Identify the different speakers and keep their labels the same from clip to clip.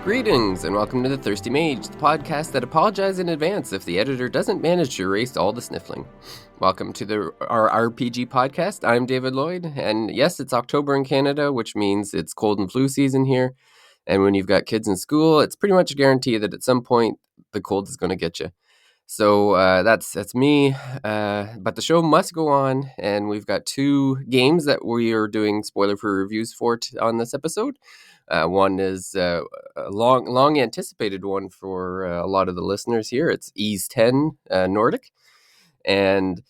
Speaker 1: Greetings, and welcome to The Thirsty Mage, the podcast that apologizes in advance if the editor doesn't manage to erase all the sniffling. Welcome to our RPG podcast. I'm David Lloyd, and yes, it's October in Canada, which means it's cold and flu season here. And when you've got kids in school, it's pretty much a guarantee that at some point the cold is going to get you. So that's me, but the show must go on, and we've got two games that we are doing spoiler-free reviews for on this episode. One is a long anticipated one for a lot of the listeners here. It's Ys 10 Nordic, and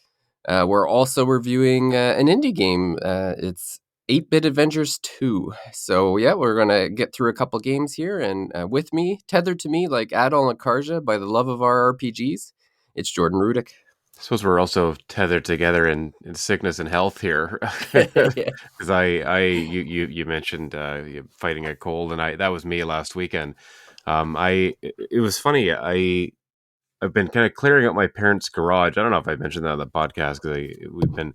Speaker 1: we're also reviewing an indie game. It's 8-Bit Adventures 2. So yeah, we're gonna get through a couple games here, and with me, tethered to me like Adol and Karja by the love of our RPGs, it's Jordan Rudick.
Speaker 2: I suppose we're also tethered together in sickness and health here, because you mentioned fighting a cold, and that was me last weekend. It was funny. I've been kind of clearing out my parents' garage. I don't know if I mentioned that on the podcast because we've been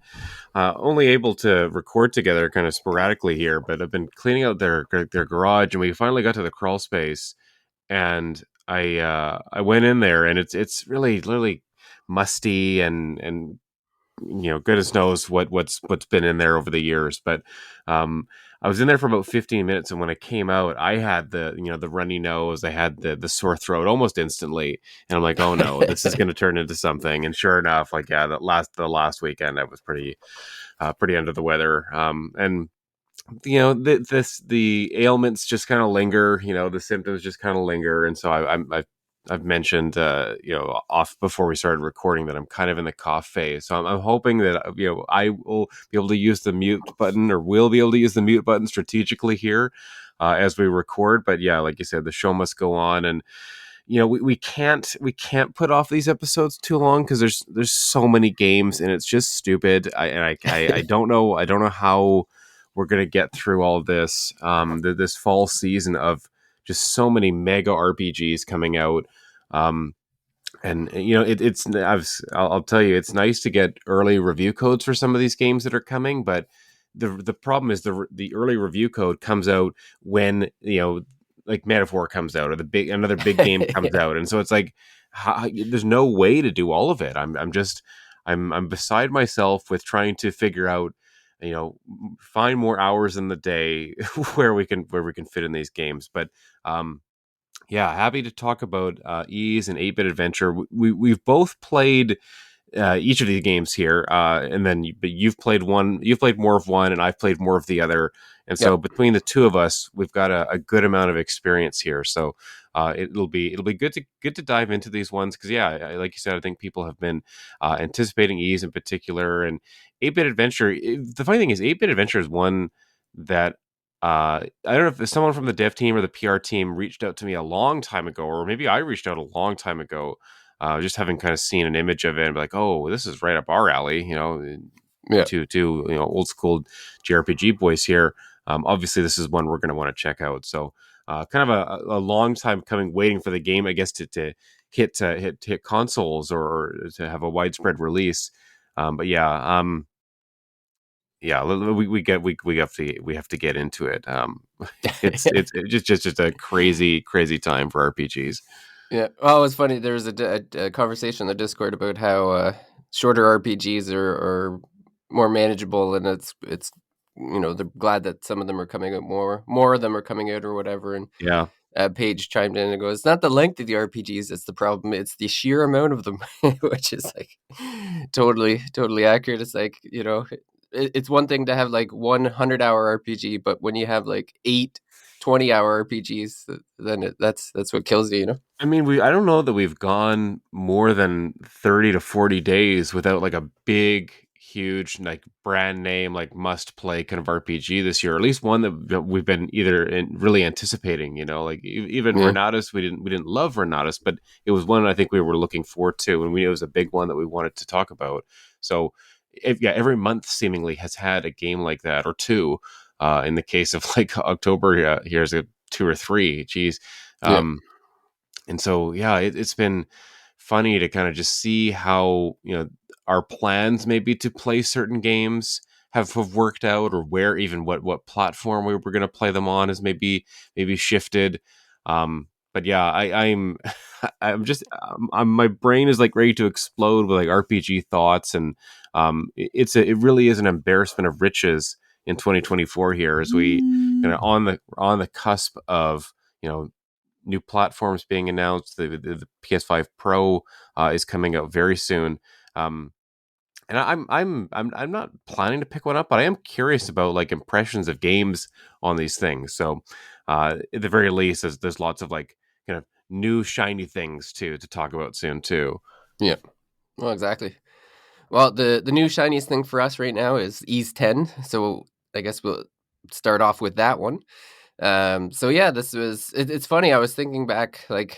Speaker 2: only able to record together kind of sporadically here, but I've been cleaning out their garage, and we finally got to the crawl space, and I went in there, and it's really musty and goodness knows what's been in there over the years, but I was in there for about 15 minutes, and when I came out, I had the runny nose, I had the sore throat almost instantly, and I'm like, oh no, this is going to turn into something. And sure enough, the last weekend I was pretty under the weather, and the ailments just kind of linger, the symptoms just kind of linger, and so I've mentioned, off before we started recording that I'm kind of in the cough phase. So I'm hoping that, I will be able to use the mute button, or will be able to use the mute button strategically here as we record. But yeah, like you said, the show must go on, and we can't put off these episodes too long because there's so many games, and it's just stupid. I don't know how we're gonna get through all this this fall season of just so many mega RPGs coming out. I'll tell you, it's nice to get early review codes for some of these games that are coming, but the problem is the early review code comes out when, like Metaphor comes out, or another big game comes out. And so it's like, there's no way to do all of it. I'm beside myself with trying to figure out, find more hours in the day where we can fit in these games. But happy to talk about Ys and 8-Bit Adventure. We've both played each of these games here, but you've played more of one, and I've played more of the other. And so between the two of us, we've got a good amount of experience here. So it'll be good to dive into these ones, because like you said, I think people have been anticipating Ys in particular, and 8-Bit Adventure. The funny thing is, 8-Bit Adventure is one that I don't know if someone from the dev team or the PR team reached out to me a long time ago, or maybe I reached out a long time ago, just having kind of seen an image of it and be like, oh, this is right up our alley, to old school JRPG boys here. Obviously, this is one we're going to want to check out. So, kind of a long time coming, waiting for the game, I guess, to hit consoles, or to have a widespread release. We have to get into it. It's just a crazy time for RPGs.
Speaker 1: Yeah. Well, it's funny. There was a conversation in the Discord about how shorter RPGs are more manageable, and it's they're glad that some of them are coming out, more of them are coming out or whatever. And Paige chimed in and goes, "It's not the length of the RPGs that's the problem; it's the sheer amount of them," which is like totally accurate. It's like, it's one thing to have like 100-hour RPG, but when you have like 8 20-hour RPGs, then that's what kills you,
Speaker 2: I mean, I don't know that we've gone more than 30 to 40 days without like a big, huge, like brand name, like must play kind of RPG this year, or at least one that we've been really anticipating, like even Renatus, we didn't love Renatus, but it was one I think we were looking forward to, and we knew it was a big one that we wanted to talk about. So every month seemingly has had a game like that, or two. In the case of like October, here's a 2 or 3. Geez.
Speaker 1: Yeah.
Speaker 2: Um, and so, yeah, it's been funny to kind of just see how, our plans maybe to play certain games have worked out, or where even what platform we were going to play them on has maybe shifted. But yeah, I'm I'm just my brain is like ready to explode with like RPG thoughts, and it really is an embarrassment of riches in 2024 here, as we on the cusp of, new platforms being announced. The PS5 Pro is coming out very soon. And I'm not planning to pick one up, but I am curious about like impressions of games on these things. So, at the very least, there's lots of like kind of new shiny things to talk about soon too.
Speaker 1: Yeah. Well, exactly. Well, the new shiniest thing for us right now is Ease 10. So I guess we'll start off with that one. So yeah, it's funny. I was thinking back like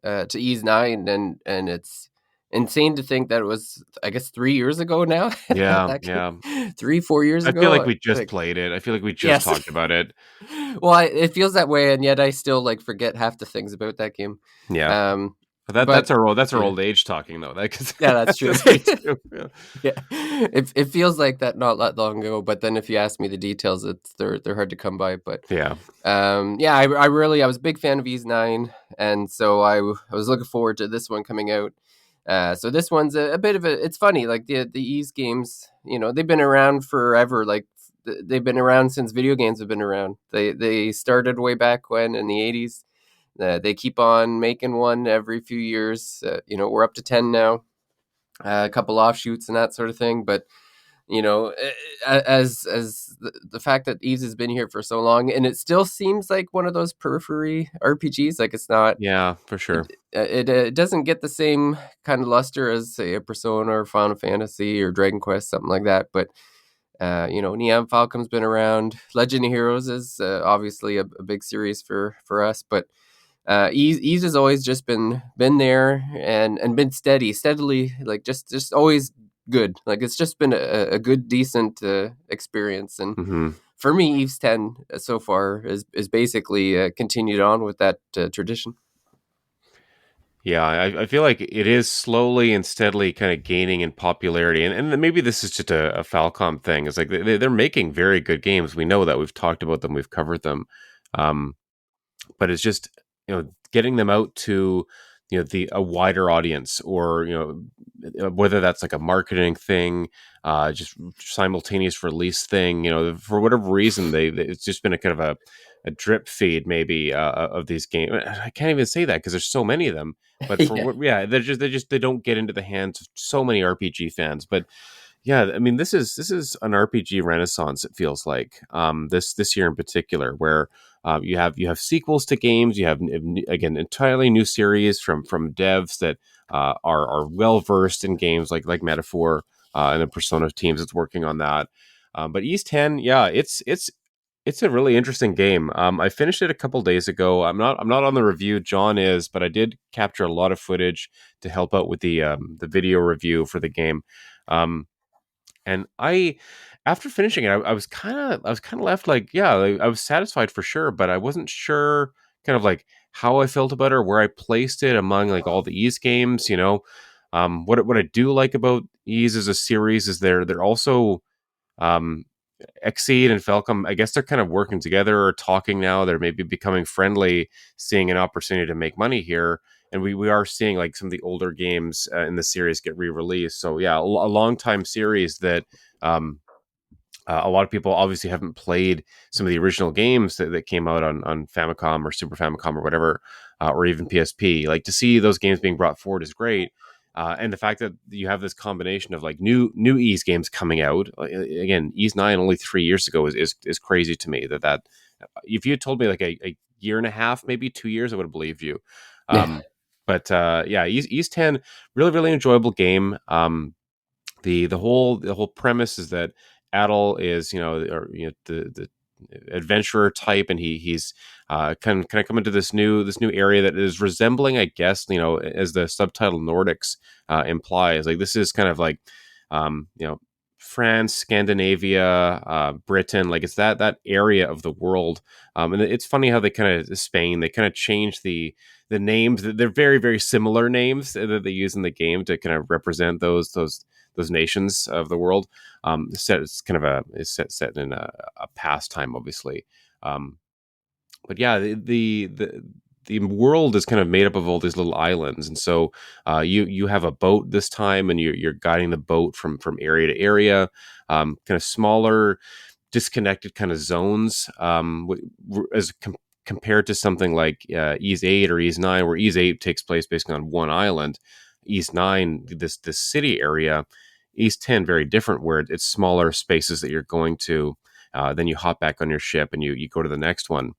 Speaker 1: to Ease 9, and it's insane to think that it was, I guess, 3 years ago now.
Speaker 2: Yeah,
Speaker 1: That
Speaker 2: yeah.
Speaker 1: game, 3, 4 years
Speaker 2: I feel like
Speaker 1: ago.
Speaker 2: we just
Speaker 1: Like,
Speaker 2: played it. I feel like we just
Speaker 1: yes.
Speaker 2: talked about it.
Speaker 1: Well, it feels that way, and yet I still like forget half the things about that game.
Speaker 2: Yeah,
Speaker 1: Um,
Speaker 2: but
Speaker 1: but
Speaker 2: that's our
Speaker 1: yeah,
Speaker 2: old age talking though. That, 'cause
Speaker 1: yeah, that's true.
Speaker 2: that's me too. Yeah.
Speaker 1: Yeah, it feels like that not that long ago, but then if you ask me the details, they're hard to come by. But
Speaker 2: Yeah.
Speaker 1: yeah, I was a big fan of Ease 9, and so I was looking forward to this one coming out. So this one's a bit of a. It's funny, like the Ease games, they've been around forever. Like they've been around since video games have been around. They started way back when in the 80s. They keep on making one every few years. We're up to 10 now, a couple offshoots and that sort of thing. But as the fact that Eves has been here for so long, and it still seems like one of those periphery RPGs. Like it's not.
Speaker 2: Yeah, for sure.
Speaker 1: It doesn't get the same kind of luster as, say, a Persona or Final Fantasy or Dragon Quest, something like that. But Neon Falcom's been around. Legend of Heroes is obviously a big series for us, but Ease has always just been there and been steadily, like just always good. Like it's just been a good, decent experience. And
Speaker 2: Hmm.
Speaker 1: for me, Eve's 10 so far is basically continued on with that tradition.
Speaker 2: Yeah, I feel like it is slowly and steadily kind of gaining in popularity, and maybe this is just a Falcom thing. It's like they're making very good games. We know that, we've talked about them, we've covered them, um, but it's just, getting them out to, the a wider audience, or whether that's like a marketing thing, just simultaneous release thing. For whatever reason, it's just been a kind of a drip feed maybe, of these games. I can't even say that because there's so many of them. But for
Speaker 1: Yeah.
Speaker 2: what, yeah, they don't get into the hands of so many RPG fans. But yeah, I mean, this is an RPG renaissance. It feels like, this year in particular, where you have sequels to games. You have, again, entirely new series from devs that are well versed in games like Metaphor, and the Persona teams that's working on that. But East 10, yeah, it's a really interesting game. I finished it a couple days ago. I'm not on the review. John is, but I did capture a lot of footage to help out with the video review for the game. Um, and after finishing it, I was kind of left like, yeah, like, I was satisfied for sure, but I wasn't sure kind of like how I felt about it, or where I placed it among like all the Ease games. What I do like about Ease as a series is they're also, um, Exceed and Falcom, I guess they're kind of working together or talking now. They're maybe becoming friendly, seeing an opportunity to make money here. And we are seeing like some of the older games in the series get re-released. So yeah, a long time series that, um, a lot of people obviously haven't played some of the original games that came out on Famicom or Super Famicom or whatever, or even PSP. Like, to see those games being brought forward is great. And the fact that you have this combination of like new Ease games coming out, again, Ease 9 only 3 years ago is crazy to me. That if you had told me like a year and a half, maybe 2 years, I would have believed you.
Speaker 1: Yeah.
Speaker 2: But yeah, Ease 10, really enjoyable game. The whole premise is that Adol is, the adventurer type, and he's kind of come into this new area that is resembling, I guess, as the subtitle Nordics implies. Like, this is kind of like, France, Scandinavia, Britain. Like it's that area of the world. And it's funny how they kind of Spain. They kind of change the names. They're very very similar names that they use in the game to kind of represent those nations of the world. It's kind of set in a past time, obviously. Um, but yeah, the world is kind of made up of all these little islands, and so you have a boat this time, and you're guiding the boat from area to area, kind of smaller, disconnected kind of zones, compared to something like Ease 8 or Ease 9, where Ease 8 takes place basically on one island. Ease 9, this city area. Ease 10, very different, where it's smaller spaces that you're going to. Then you hop back on your ship and you go to the next one.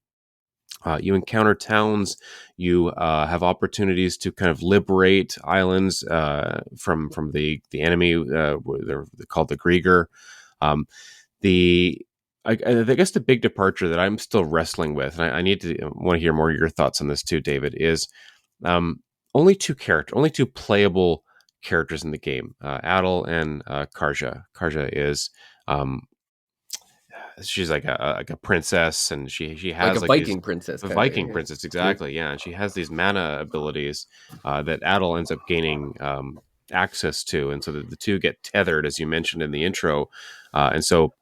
Speaker 2: You encounter towns. You have opportunities to kind of liberate islands from the enemy. They're called the Grieger. Um, the I guess the big departure that I'm still wrestling with, and I want to hear more of your thoughts on this too, David, is um, only two playable characters in the game, Adol and Karja. Karja is um, she's like a princess, and she
Speaker 1: Like a
Speaker 2: has like these
Speaker 1: Viking princess
Speaker 2: a
Speaker 1: kind
Speaker 2: Viking
Speaker 1: of.
Speaker 2: princess, exactly, yeah, and she has these mana abilities that Adol ends up gaining access to, and so the two get tethered, as you mentioned in the intro, and so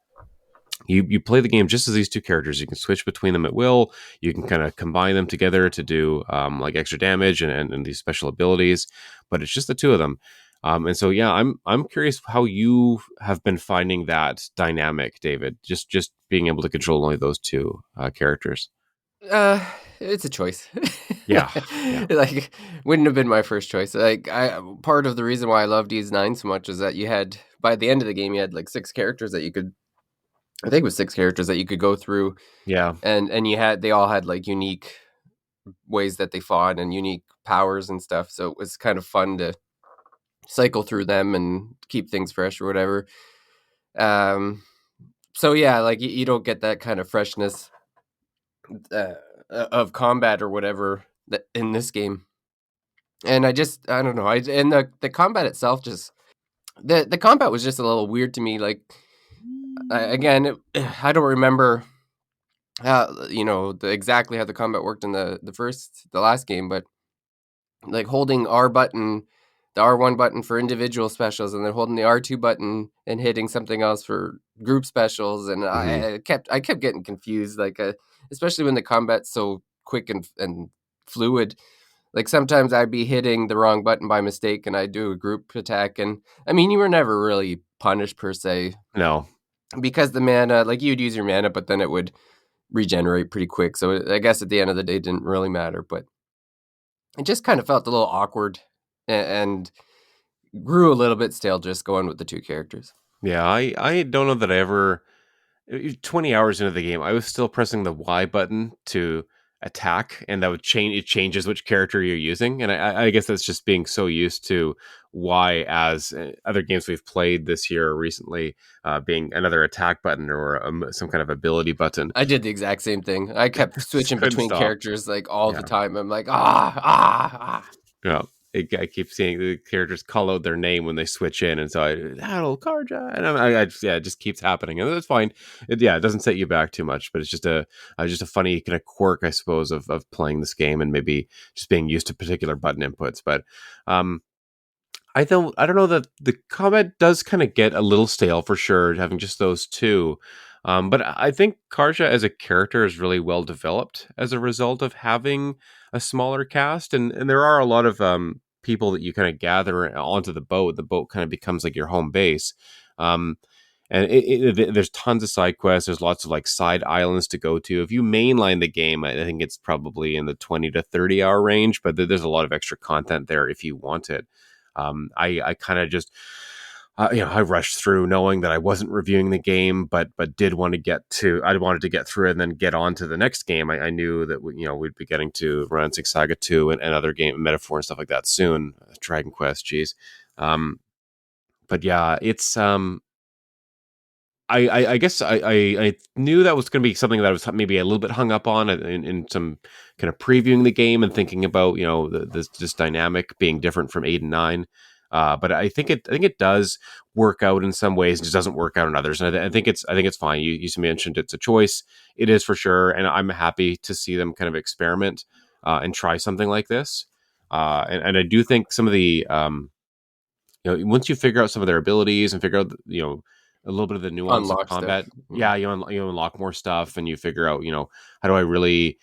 Speaker 2: you play the game just as these two characters. You can switch between them at will. You can kind of combine them together to do like extra damage and these special abilities, but it's just the two of them. And so, yeah, I'm curious how you have been finding that dynamic, David. Just being able to control only those two characters.
Speaker 1: Uh, it's a choice.
Speaker 2: Yeah, yeah,
Speaker 1: Like, wouldn't have been my first choice. Like, I part of the reason why I loved Ds9 so much is that you had, by the end of the game, you had like six characters that you could. I think it was six characters that you could go through,
Speaker 2: yeah,
Speaker 1: and they all had like unique ways that they fought and unique powers and stuff. So it was kind of fun to cycle through them and keep things fresh or whatever. Um, so yeah, like you don't get that kind of freshness uh, of combat or whatever that in this game. And I don't know. And the combat itself just the combat was just a little weird to me. Like I don't remember how exactly how the combat worked in the last game, but like holding R button, the R1 button for individual specials, and then holding the R2 button and hitting something else for group specials, and
Speaker 2: hmm
Speaker 1: I kept getting confused, like especially when the combat's so quick and fluid. Like sometimes I'd be hitting the wrong button by mistake, and I'd do a group attack, and I mean you were never really punished per se
Speaker 2: no,
Speaker 1: because the mana, like you'd use your mana, but then it would regenerate pretty quick. So I guess at the end of the day, it didn't really matter, but it just kind of felt a little awkward and grew a little bit stale just going with the two characters.
Speaker 2: yeah. I don't know that I ever 20 hours into the game, I was still pressing the Y button to attack, and that would change. It changes which character you're using, and I guess that's just being so used to Y as other games we've played this year or recently, being another attack button or some kind of ability button.
Speaker 1: I did the exact same thing. I kept
Speaker 2: Just
Speaker 1: switching
Speaker 2: couldn't
Speaker 1: between
Speaker 2: stop.
Speaker 1: characters like all the
Speaker 2: Yeah,
Speaker 1: time. I'm like, ah.
Speaker 2: yeah. I keep seeing the characters call out their name when they switch in, and so Adol Karja, and yeah, it just keeps happening, and that's fine. It doesn't set you back too much, but it's just a funny kind of quirk, I suppose, of playing this game and maybe just being used to particular button inputs. But um, I don't know that the combat does kind of get a little stale for sure, having just those two. But I think Karja as a character is really well developed as a result of having a smaller cast, and there are a lot of people that you kind of gather onto the boat. The boat kind of becomes like your home base. Um, and there's tons of side quests. There's lots of like side islands to go to. If you mainline the game, I think it's probably in the 20 to 30 hour range, but there's a lot of extra content there if you want it. I kind of just I rushed through knowing that I wasn't reviewing the game, but did want to I wanted to get through it and then get on to the next game. I knew that we'd be getting to Romancing Saga 2 and other game Metaphor and stuff like that soon. Dragon Quest, geez. But yeah, it's I guess I knew that was going to be something that I was maybe a little bit hung up on in some kind of previewing the game and thinking about this dynamic being different from 8 and 9. But I think it does work out in some ways, and just doesn't work out in others. And I think it's fine. You mentioned it's a choice. It is for sure, and I'm happy to see them kind of experiment and try something like this. And I do think some of the once you figure out some of their abilities and figure out a little bit of the nuance of
Speaker 1: Unlock stuff.
Speaker 2: combat, yeah, you unlock more stuff, and you figure out how do I really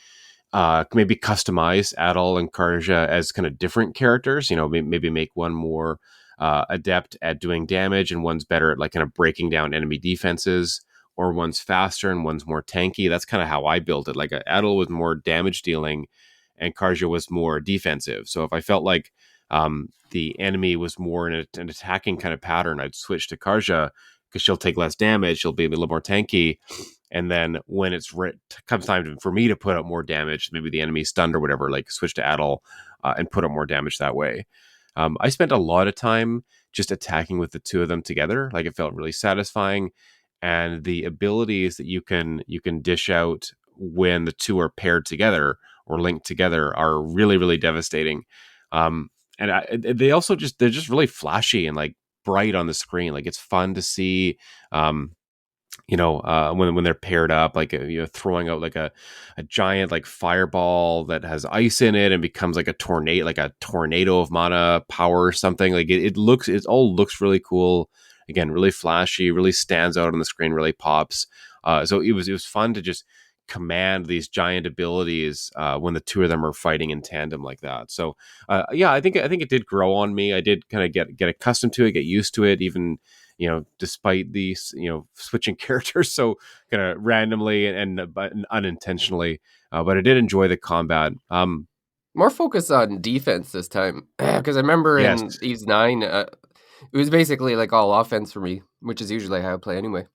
Speaker 2: maybe customize Adol and Karja as kind of different characters. Maybe make one more adept at doing damage, and one's better at like kind of breaking down enemy defenses, or one's faster and one's more tanky. That's kind of how I built it. Like Adol was more damage dealing, and Karja was more defensive. So if I felt like the enemy was more in an attacking kind of pattern, I'd switch to Karja because she'll take less damage. She'll be a little more tanky. And then when comes time for me to put up more damage, maybe the enemy's stunned or whatever, like switch to Adol and put up more damage that way. I spent a lot of time just attacking with the two of them together. Like it felt really satisfying. And the abilities that you can dish out when the two are paired together or linked together are really, really devastating. They also they're just really flashy and like bright on the screen. Like it's fun to see. When they're paired up, like throwing out like a giant like fireball that has ice in it and becomes like a tornado of mana power or something. Like it all looks really cool. Again, really flashy, really stands out on the screen, really pops. So it was fun to just command these giant abilities when the two of them are fighting in tandem like that. So yeah, I think it did grow on me. I did kind of get accustomed to it, get used to it, even despite these switching characters so kind of randomly but unintentionally. But I did enjoy the combat.
Speaker 1: More focus on defense this time, because I remember
Speaker 2: Yes,
Speaker 1: in Eves 9, it was basically like all offense for me, which is usually how I play anyway.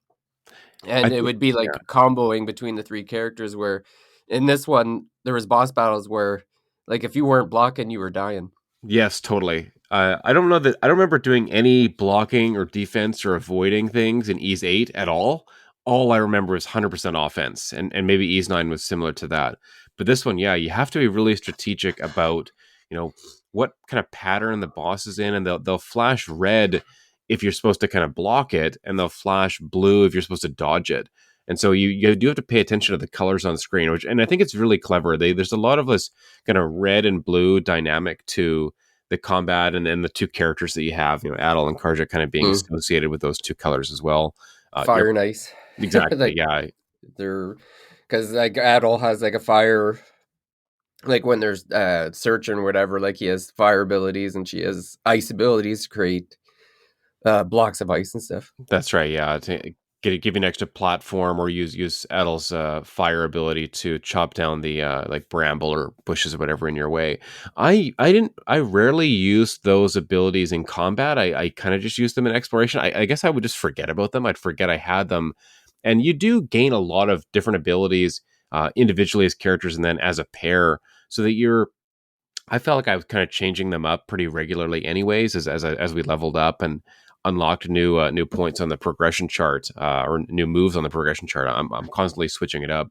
Speaker 2: I
Speaker 1: And it
Speaker 2: think
Speaker 1: would be like
Speaker 2: yeah.
Speaker 1: comboing between the three characters, where in this one there was boss battles where like if you weren't blocking, you were dying.
Speaker 2: Yes, totally. I don't know that I don't remember doing any blocking or defense or avoiding things in Ease 8 at all. All I remember is 100% offense, and maybe Ease 9 was similar to that. But this one, yeah, you have to be really strategic about what kind of pattern the boss is in, and they'll flash red if you're supposed to kind of block it, and they'll flash blue if you're supposed to dodge it. And so you do have to pay attention to the colors on screen, and I think it's really clever. There's a lot of this kind of red and blue dynamic to the combat, and then the two characters that you have, Adol and Karja, kind of being
Speaker 1: Mm.
Speaker 2: associated with those two colors as well.
Speaker 1: Fire and ice.
Speaker 2: Exactly,
Speaker 1: Like
Speaker 2: yeah,
Speaker 1: they're because like Adol has like a fire, like when there's search and whatever, like he has fire abilities and she has ice abilities to create blocks of ice and stuff.
Speaker 2: that's right. Yeah, give you an extra platform, or use Adol's fire ability to chop down the like bramble or bushes or whatever in your way. I rarely use those abilities in combat. I kind of just use them in exploration. I guess I would just forget about them. I'd forget I had them. And you do gain a lot of different abilities individually as characters, and then as a pair, so that I felt like I was kind of changing them up pretty regularly, anyways, as we leveled up and unlocked new points on the progression chart, or new moves on the progression chart. I'm constantly switching it up.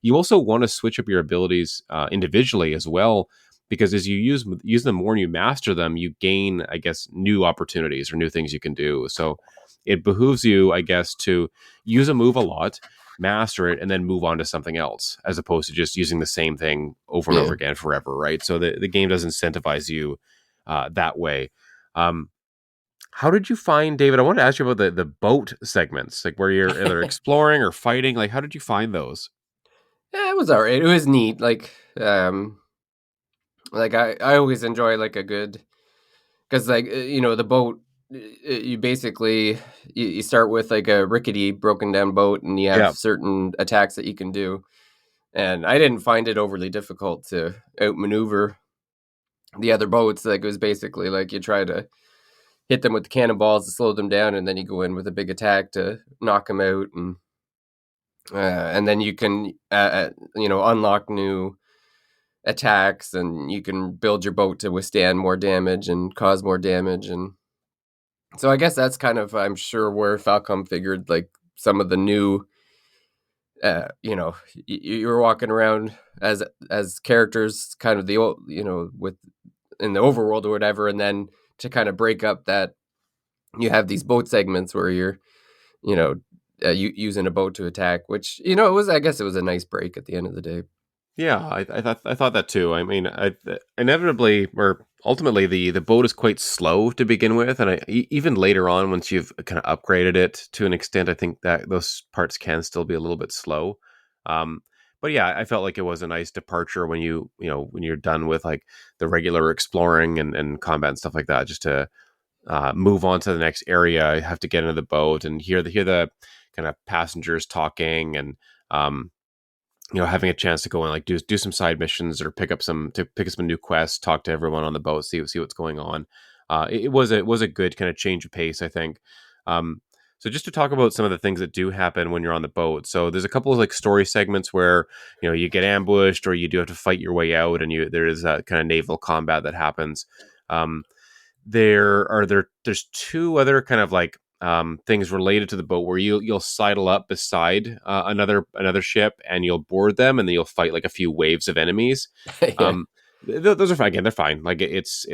Speaker 2: You also want to switch up your abilities individually as well, because as you use them more and you master them, you gain, I guess, new opportunities or new things you can do. So it behooves you, I guess, to use a move a lot, master it, and then move on to something else, as opposed to just using the same thing over and over
Speaker 1: Yeah.
Speaker 2: again forever, right? So the game does incentivize you that way. Um, how did you find, David? I want to ask you about the boat segments, like where you're either exploring or fighting. Like, how did you find those?
Speaker 1: Yeah, it was all right. It was neat. Like I always enjoy like a good, because like the boat, you basically you start with like a rickety broken down boat and you have
Speaker 2: Yeah,
Speaker 1: certain attacks that you can do, and I didn't find it overly difficult to outmaneuver the other boats. Like it was basically like you try to hit them with the cannonballs to slow them down, and then you go in with a big attack to knock them out, and then you can unlock new attacks, and you can build your boat to withstand more damage and cause more damage. And so I guess that's kind of, I'm sure, where Falcom figured like some of the new you were walking around as characters, kind of the old, with in the overworld or whatever, and then to kind of break up that you have these boat segments where you're, you know, using a boat to attack, which, you know, I guess it was a nice break at the end of the day.
Speaker 2: Yeah, I thought that too. I mean, inevitably or ultimately the boat is quite slow to begin with, and even later on, once you've kind of upgraded it to an extent, I think that those parts can still be a little bit slow. Um, but yeah, I felt like it was a nice departure when when you're done with like the regular exploring and combat and stuff like that, just to move on to the next area. I have to get into the boat and hear the kind of passengers talking and um, having a chance to go and like do some side missions or pick up some new quests, talk to everyone on the boat, see what's going on. It was a good kind of change of pace, I think. Um, so just to talk about some of the things that do happen when you're on the boat. So there's a couple of like story segments where you get ambushed or you do have to fight your way out, and there is that kind of naval combat that happens. Um, there's two other kind of like things related to the boat where you'll sidle up beside another ship and you'll board them, and then you'll fight like a few waves of enemies.
Speaker 1: Yeah,
Speaker 2: um those are fine. Again, they're fine. Like it's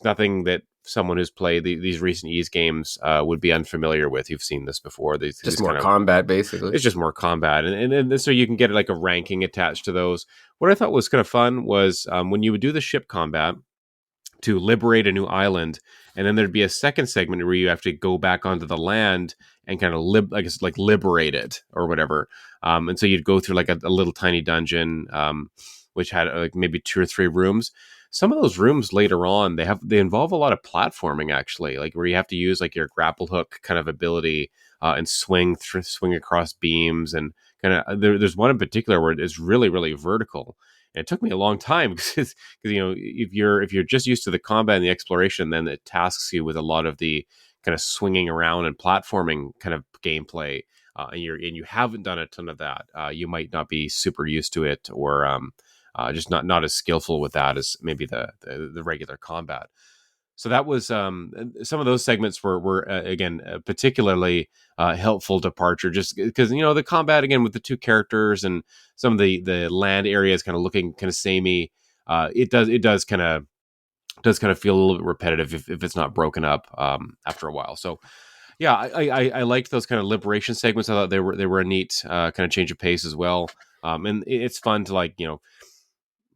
Speaker 2: nothing that someone who's played these recent Ys games would be unfamiliar with. You've seen this before.
Speaker 1: just
Speaker 2: These
Speaker 1: more
Speaker 2: kind of,
Speaker 1: combat, basically.
Speaker 2: it's just more combat, and so you can get like a ranking attached to those. What I thought was kind of fun was when you would do the ship combat to liberate a new island, and then there'd be a second segment where you have to go back onto the land and kind of liberate it or whatever. And so you'd go through like a little tiny dungeon, which had like maybe 2 or 3 rooms. Some of those rooms later on, they involve a lot of platforming, actually, like where you have to use like your grapple hook kind of ability and swing across beams, and kind of there's one in particular where it's really really vertical. And it took me a long time because if you're just used to the combat and the exploration, then it tasks you with a lot of the kind of swinging around and platforming kind of gameplay, and you haven't done a ton of that. You might not be super used to it, or just not as skillful with that as maybe the regular combat. So that was some of those segments were again particularly helpful departure, just because the combat again with the two characters and some of the land areas kind of looking kind of samey. It does kind of feel a little bit repetitive if it's not broken up after a while. So yeah, I liked those kind of liberation segments. I thought they were a neat kind of change of pace as well. And it's fun to like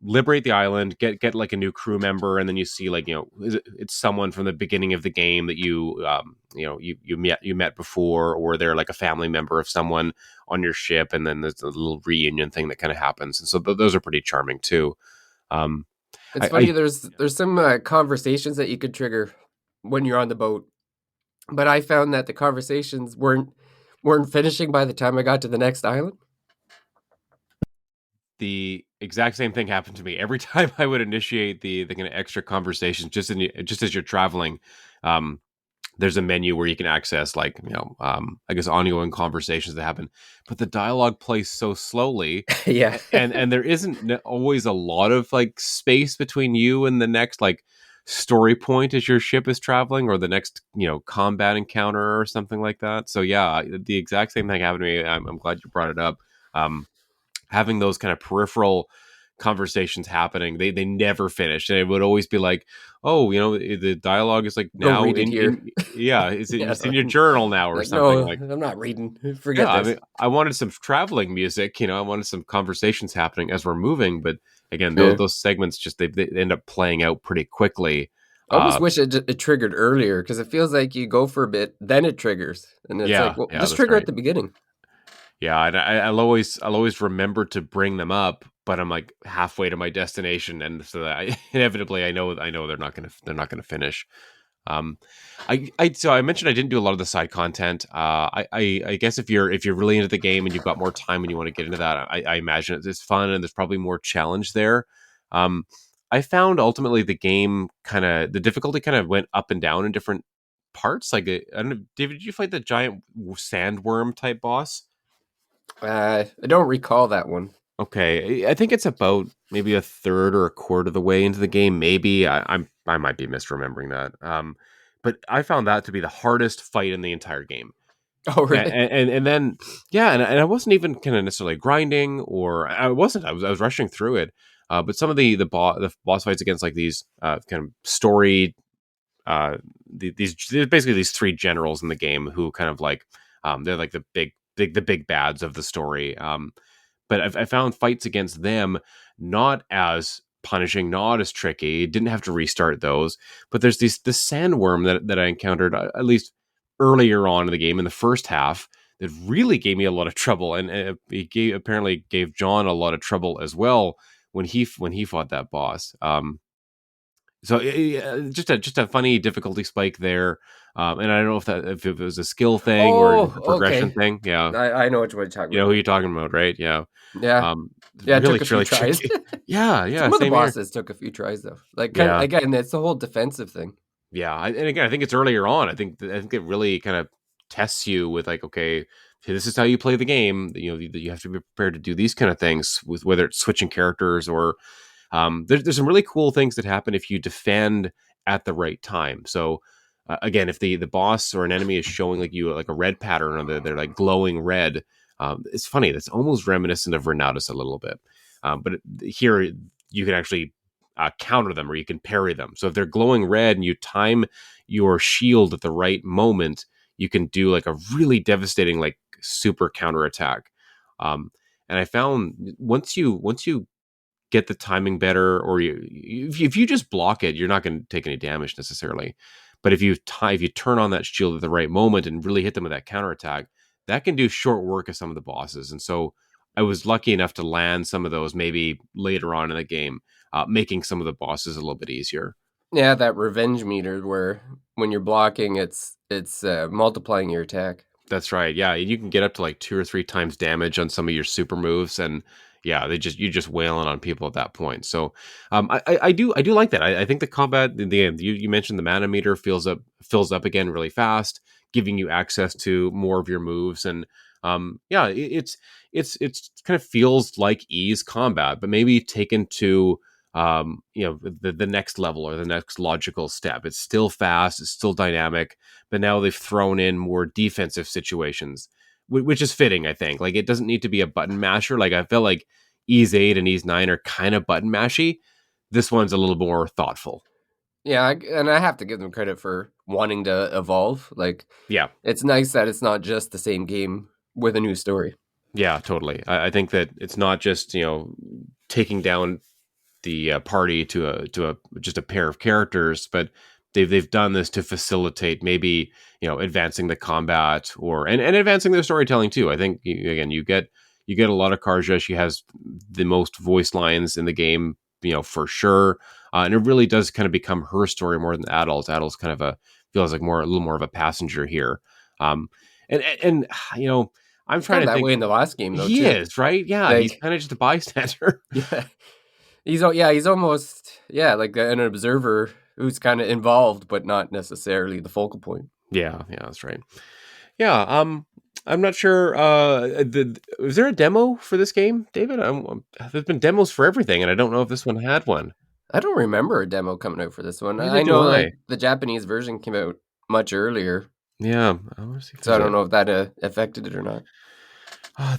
Speaker 2: liberate the island, get like a new crew member, and then you see like it's someone from the beginning of the game that you met before, or they're like a family member of someone on your ship, and then there's a little reunion thing that kind of happens, and so those are pretty charming too. Um,
Speaker 1: It's
Speaker 2: I,
Speaker 1: funny. There's some conversations that you could trigger when you're on the boat, but I found that the conversations weren't finishing by the time I got to the next island.
Speaker 2: the exact same thing happened to me every time I would initiate the kind of extra conversations, just as you're traveling. Um, there's a menu where you can access like I guess ongoing conversations that happen, but the dialogue plays so slowly,
Speaker 1: Yeah.
Speaker 2: and there isn't always a lot of like space between you and the next like story point as your ship is traveling, or the next combat encounter or something like that. So yeah, the exact same thing happened to me. I'm glad you brought it up. Having those kind of peripheral conversations happening, they never finished, and it would always be like, oh, the dialogue is like
Speaker 1: Go
Speaker 2: now
Speaker 1: read it
Speaker 2: in
Speaker 1: here.
Speaker 2: yeah,
Speaker 1: Yeah.
Speaker 2: it's in your journal now or
Speaker 1: Like,
Speaker 2: something.
Speaker 1: no,
Speaker 2: Like,
Speaker 1: I'm not reading.
Speaker 2: yeah,
Speaker 1: Forget
Speaker 2: I
Speaker 1: this.
Speaker 2: mean, I wanted some traveling music, I wanted some conversations happening as we're moving, but again, those
Speaker 1: Yeah.
Speaker 2: those segments just they end up playing out pretty quickly.
Speaker 1: I almost
Speaker 2: uh
Speaker 1: wish it triggered earlier, because it feels like you go for a bit, then it triggers, and it's like,
Speaker 2: yeah,
Speaker 1: well,
Speaker 2: yeah,
Speaker 1: just
Speaker 2: that's
Speaker 1: trigger at
Speaker 2: right.
Speaker 1: the beginning.
Speaker 2: Yeah, and I'll always remember to bring them up, but I'm like halfway to my destination, and so that inevitably I know they're not gonna finish. Um, I mentioned I didn't do a lot of the side content. I guess if you're really into the game and you've got more time and you want to get into that, I imagine it's fun and there's probably more challenge there. Um, I found ultimately the difficulty kind of went up and down in different parts. Like I don't know, David, did you fight the giant sandworm type boss?
Speaker 1: I don't recall that one.
Speaker 2: Okay, I think it's about maybe a third or a quarter of the way into the game. Maybe I might be misremembering that. But I found that to be the hardest fight in the entire game.
Speaker 1: Oh,
Speaker 2: And
Speaker 1: really?
Speaker 2: and then yeah, and I wasn't even kind of necessarily grinding, or I wasn't. I was rushing through it. But some of the boss fights against like these kind of story there's basically these three generals in the game who kind of like they're like the big bads of the story. But I found fights against them not as punishing, not as tricky. Didn't have to restart those. But there's this sandworm that I encountered at least earlier on in the game in the first half that really gave me a lot of trouble, and apparently gave John a lot of trouble as well when he fought that boss. So just a funny difficulty spike there, and I don't know if it was a skill thing or
Speaker 1: Oh,
Speaker 2: just a progression
Speaker 1: okay.
Speaker 2: thing. Yeah,
Speaker 1: I know what you're talking
Speaker 2: you know
Speaker 1: about
Speaker 2: who
Speaker 1: now.
Speaker 2: you're talking about, right? Yeah,
Speaker 1: Yeah.
Speaker 2: um,
Speaker 1: Yeah, it took a few
Speaker 2: really
Speaker 1: tries.
Speaker 2: tricky. Yeah, yeah,
Speaker 1: Some of the
Speaker 2: same here.
Speaker 1: bosses took a few tries though. Like kind of,
Speaker 2: Yeah,
Speaker 1: again, it's the whole defensive thing.
Speaker 2: yeah, and again, I think it's earlier on. I think it really kind of tests you with like, okay, this is how you play the game. You know, you have to be prepared to do these kind of things with whether it's switching characters or there's some really cool things that happen if you defend at the right time. So again, if the boss or an enemy is showing like you like a red pattern or they're like glowing red, it's funny. That's almost reminiscent of Renatus a little bit. But here you can actually counter them or you can parry them. So if they're glowing red and you time your shield at the right moment, you can do like a really devastating like super counter attack. And I found once you get the timing better, or if you just block it, you're not going to take any damage necessarily. But if you turn on that shield at the right moment and really hit them with that counterattack, that can do short work of some of the bosses. And so I was lucky enough to land some of those maybe later on in the game, making some of the bosses a little bit easier.
Speaker 1: Yeah, that revenge meter where when you're blocking, it's multiplying your attack.
Speaker 2: That's right. Yeah, you can get up to like 2 or 3 times damage on some of your super moves, and yeah, you're just wailing on people at that point. So, I do like that. I think the combat, you mentioned the mana meter fills up again really fast, giving you access to more of your moves, and yeah, it's kind of feels like ease combat, but maybe taken to the next level or the next logical step. It's still fast, it's still dynamic, but now they've thrown in more defensive situations, which is fitting, I think. Like, it doesn't need to be a button masher. Like, I feel like Ease 8 and Ease 9 are kind of button mashy. This one's a little more thoughtful.
Speaker 1: Yeah, and I have to give them credit for wanting to evolve. Like,
Speaker 2: Yeah.
Speaker 1: it's nice that it's not just the same game with a new story.
Speaker 2: Yeah, totally. I think that it's not just, taking down the party to a just a pair of characters, but they've done this to facilitate maybe advancing the combat and advancing their storytelling too. I think again you get a lot of Karja. She has the most voice lines in the game, for sure, and it really does kind of become her story more than Adol's. Adol's kind of feels like a little more of a passenger here, um, and I'm
Speaker 1: It's
Speaker 2: trying
Speaker 1: kind of
Speaker 2: to
Speaker 1: that
Speaker 2: think.
Speaker 1: way in the last game though
Speaker 2: He
Speaker 1: too.
Speaker 2: is right. Yeah, he's
Speaker 1: Like,
Speaker 2: kind of just a bystander.
Speaker 1: yeah, he's almost like an observer who's kind of involved, but not necessarily the focal point.
Speaker 2: Yeah, that's right. Yeah, I'm not sure. Was there a demo for this game, David? There's been demos for everything, and I don't know if this one had one.
Speaker 1: I don't remember a demo coming out for this one.
Speaker 2: Neither
Speaker 1: I
Speaker 2: do
Speaker 1: know like
Speaker 2: I.
Speaker 1: the Japanese version came out much earlier,
Speaker 2: Yeah, I want to see if
Speaker 1: so I
Speaker 2: there's
Speaker 1: don't know if that affected it or not.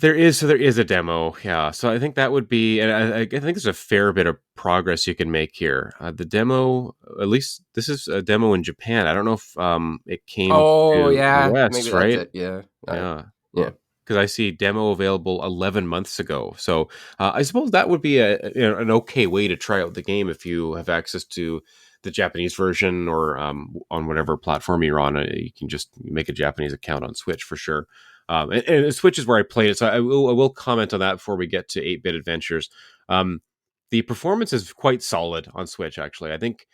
Speaker 2: there is a demo. Yeah, so I think that would be, and I think there's a fair bit of progress you can make here. The demo, at least this is a demo in Japan. I don't know if it came
Speaker 1: Oh
Speaker 2: to the
Speaker 1: yeah, maybe
Speaker 2: West,
Speaker 1: that's
Speaker 2: right?
Speaker 1: it. Yeah,
Speaker 2: Yeah.
Speaker 1: yeah.
Speaker 2: Because I see demo available 11 months ago. So I suppose that would be an okay way to try out the game if you have access to the Japanese version or on whatever platform you're on. You can just make a Japanese account on Switch for sure. And Switch is where I played it. So I will comment on that before we get to 8-Bit Adventures. Um, the performance is quite solid on Switch, actually. I think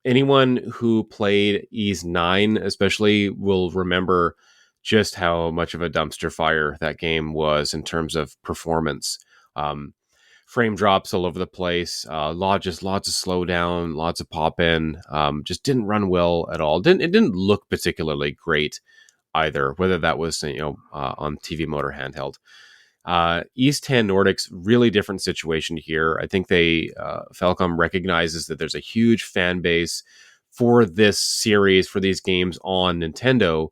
Speaker 2: anyone who played Ease 9 especially will remember just how much of a dumpster fire that game was in terms of performance. Um, Frame drops all over the place, lots of slowdown, lots of pop in. Just didn't run well at all. It didn't look particularly great either, whether that was on TV mode or handheld. East 10 Nordics, really different situation here. I think Falcom recognizes that there's a huge fan base for this series, for these games on Nintendo.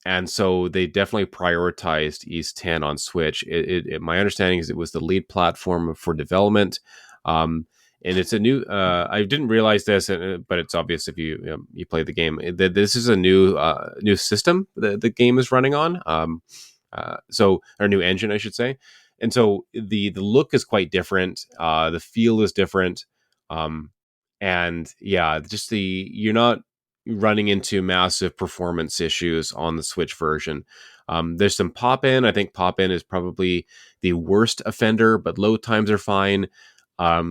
Speaker 2: And so they definitely prioritized East 10 on Switch. My understanding is it was the lead platform for development. and it's a new. I didn't realize this, but it's obvious if you play the game. That this is a new system that the game is running on. So or new engine, I should say. And so the look is quite different. The feel is different. Um, and yeah, just you're not running into massive performance issues on the Switch version. There's some pop in. I think pop in is probably the worst offender, but load times are fine.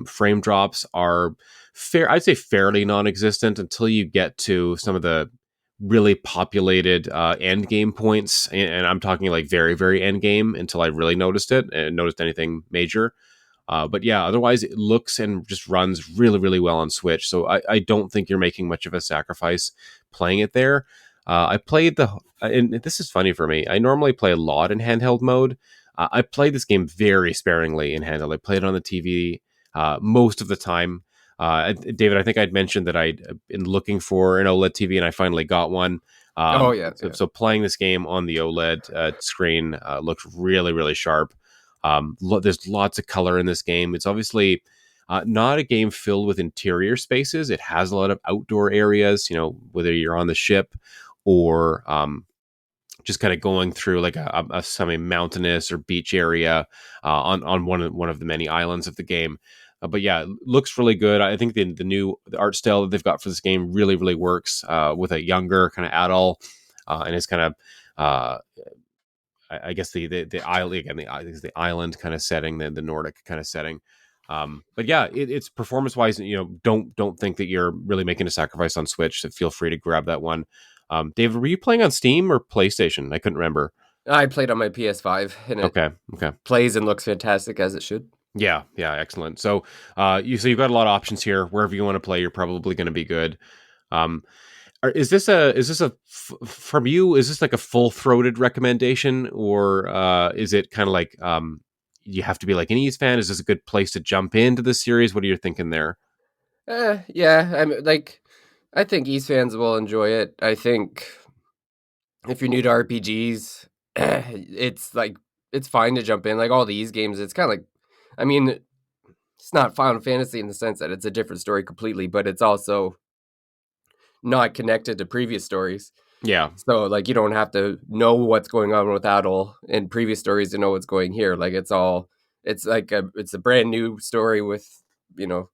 Speaker 2: Frame drops are fair. I'd say fairly non-existent until you get to some of the really populated end game points, and I'm talking like very, very end game until I really noticed it and noticed anything major. But yeah, otherwise it looks and just runs really, really well on Switch. So I don't think you're making much of a sacrifice playing it there. I played and this is funny for me. I normally play a lot in handheld mode. I played this game very sparingly in handheld. I played it on the TV most of the time. David, I think I'd mentioned that I'd been looking for an OLED TV and I finally got one.
Speaker 1: Oh yeah,
Speaker 2: So playing this game on the OLED screen looks really, really sharp. There's lots of color in this game. It's obviously not a game filled with interior spaces. It has a lot of outdoor areas, whether you're on the ship or just kind of going through like some mountainous or beach area on one of the many islands of the game. But yeah, it looks really good. I think the new art style that they've got for this game really, really works with a younger kind of adult, and it's kind of I guess the island again, the island kind of setting, the Nordic kind of setting. But yeah, it's performance wise. Don't think that you're really making a sacrifice on Switch. So feel free to grab that one. David, were you playing on Steam or PlayStation? I couldn't remember.
Speaker 1: I played on my PS5, and it
Speaker 2: Okay.
Speaker 1: plays and looks fantastic as it should.
Speaker 2: Yeah, excellent. So, you've got a lot of options here. Wherever you want to play, you're probably going to be good. Um, is this from you? Is this like a full throated recommendation, or is it kind of like you have to be like an Ease fan? Is this a good place to jump into the series? What are you thinking there?
Speaker 1: Yeah, I think East fans will enjoy it. I think if you're new to RPGs, it's fine to jump in. Like all these games, it's kind of like, I mean, it's not Final Fantasy in the sense that it's a different story completely, but it's also not connected to previous stories.
Speaker 2: Yeah,
Speaker 1: So like you don't have to know what's going on with Adol in previous stories to know what's going here. Like it's a brand new story with, you know,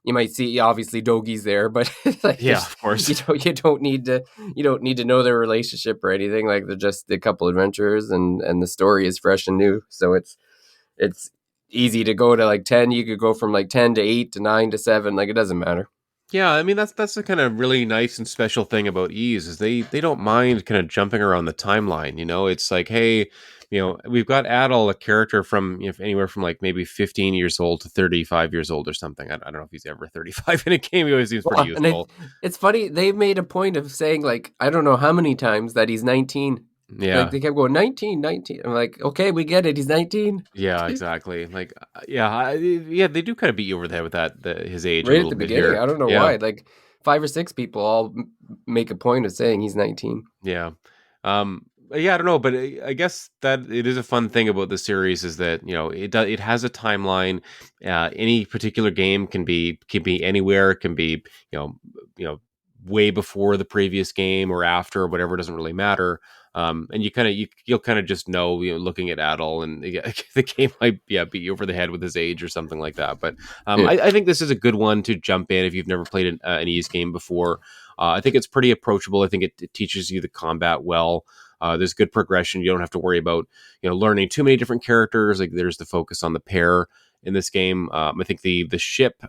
Speaker 1: you might see obviously Dogi's there, but like
Speaker 2: yeah, of course.
Speaker 1: you don't need to know their relationship or anything. Like they're just a couple adventures, and the story is fresh and new. So it's easy to go to like 10. You could go from like 10 to 8 to 9 to 7. Like it doesn't matter.
Speaker 2: Yeah, I mean that's the kind of really nice and special thing about Ease is they don't mind kind of jumping around the timeline. It's like, hey, we've got Adol, a character from anywhere from like maybe 15 years old to 35 years old or something. I don't know if he's ever 35 in a game. He always seems pretty
Speaker 1: Well, and
Speaker 2: useful.
Speaker 1: it's funny. They made a point of saying like I don't know how many times that he's 19. Like
Speaker 2: Yeah.
Speaker 1: they kept going 19, 19. I'm like, okay, we get it. He's 19.
Speaker 2: Yeah, exactly. Like, yeah, they do kind of beat you over the head with his age a
Speaker 1: Right at
Speaker 2: little
Speaker 1: the
Speaker 2: bit
Speaker 1: beginning.
Speaker 2: here.
Speaker 1: I don't know
Speaker 2: Yeah,
Speaker 1: why. Like 5 or 6 people all make a point of saying he's 19.
Speaker 2: yeah. Yeah, I don't know, but I guess that it is a fun thing about the series is that it has a timeline. Any particular game can be anywhere. It can be you know way before the previous game or after or whatever. It doesn't really matter. And you'll kind of just know, looking at Adol and the game might beat you over the head with his age or something like that. But
Speaker 1: Yeah.
Speaker 2: I think this is a good one to jump in if you've never played an Ease game before. I think it's pretty approachable. I think it teaches you the combat well. There's good progression. You don't have to worry about learning too many different characters. Like there's the focus on the pair in this game. I think the ship,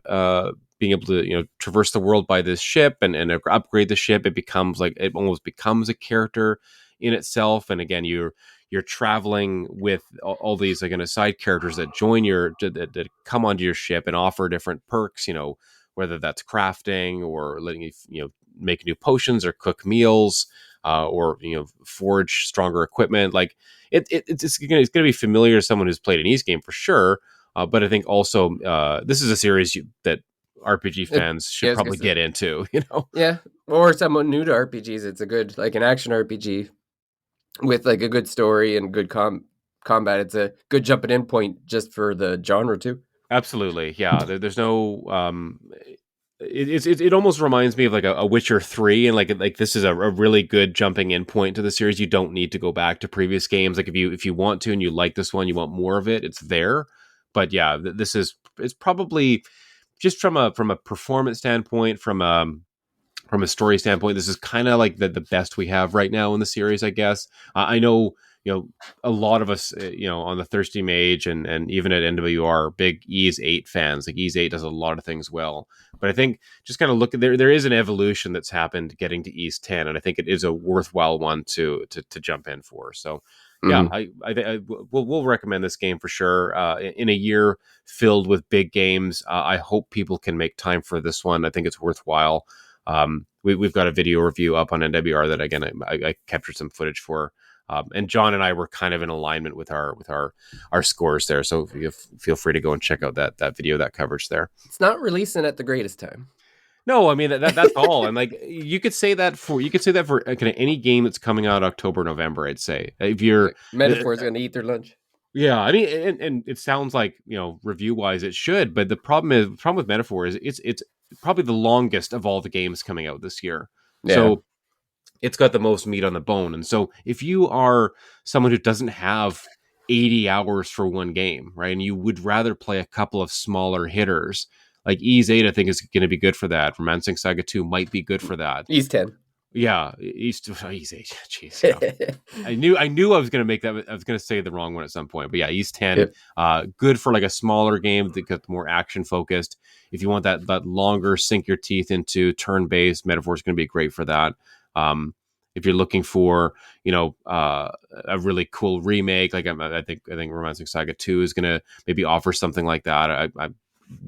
Speaker 2: being able to traverse the world by this ship and upgrade the ship, it almost becomes a character in itself. And again, you're traveling with all these side characters that join that come onto your ship and offer different perks. Whether that's crafting or letting you make new potions or cook meals. Or forge stronger equipment. Like it's going to be familiar to someone who's played an East game for sure. But I think also this is a series that RPG fans should
Speaker 1: Yeah, I was
Speaker 2: probably
Speaker 1: gonna say.
Speaker 2: get into.
Speaker 1: Yeah, or someone new to RPGs. It's a good like an action RPG with like a good story and good combat. It's a good jumping in point just for the genre too.
Speaker 2: Absolutely, yeah. There's no it almost reminds me of like a Witcher 3, and like this is a really good jumping in point to the series. You don't need to go back to previous games. Like if you want to and you like this one, you want more of it, it's there. But yeah, this is it's probably just from a performance standpoint, from a story standpoint, this is kind of like the best we have right now in the series, I guess. I know, a lot of us, on the Thirsty Mage and even at NWR, big Ease 8 fans. Like Ease 8 does a lot of things well. But I think just kind of look at there is an evolution that's happened getting to Ease 10, and I think it is a worthwhile one to jump in for. So yeah,
Speaker 1: Mm-hmm.
Speaker 2: we'll recommend this game for sure. In a year filled with big games, I hope people can make time for this one. I think it's worthwhile. We've got a video review up on NWR that again I captured some footage for, and John and I were kind of in alignment with our scores there. So feel free to go and check out that video, that coverage there.
Speaker 1: It's not releasing at the greatest time.
Speaker 2: No, I mean that's all, and like you could say that for kind of any game that's coming out October, November. I'd say if you're,
Speaker 1: Like
Speaker 2: uh,
Speaker 1: Metaphor's gonna eat their lunch.
Speaker 2: yeah, I mean, and it sounds like review wise it should, but the problem with Metaphor is it's probably the longest of all the games coming out this year.
Speaker 1: Yeah.
Speaker 2: So it's got the most meat on the bone. And so if you are someone who doesn't have 80 hours for one game, right, and you would rather play a couple of smaller hitters, like Ease 8, I think is going to be good for that. Romancing Saga 2 might be good for that.
Speaker 1: East 10.
Speaker 2: Yeah, Ease 8. Jeez, yeah. I knew I was going to make that. I was going to say the wrong one at some point, but yeah, East 10,
Speaker 1: Yep.
Speaker 2: good for like a smaller game that gets more action focused. If you want that longer, sink your teeth into turn based, Metaphor is going to be great for that. If you're looking for a really cool remake, like I think Romancing Saga 2 is going to maybe offer something like that. I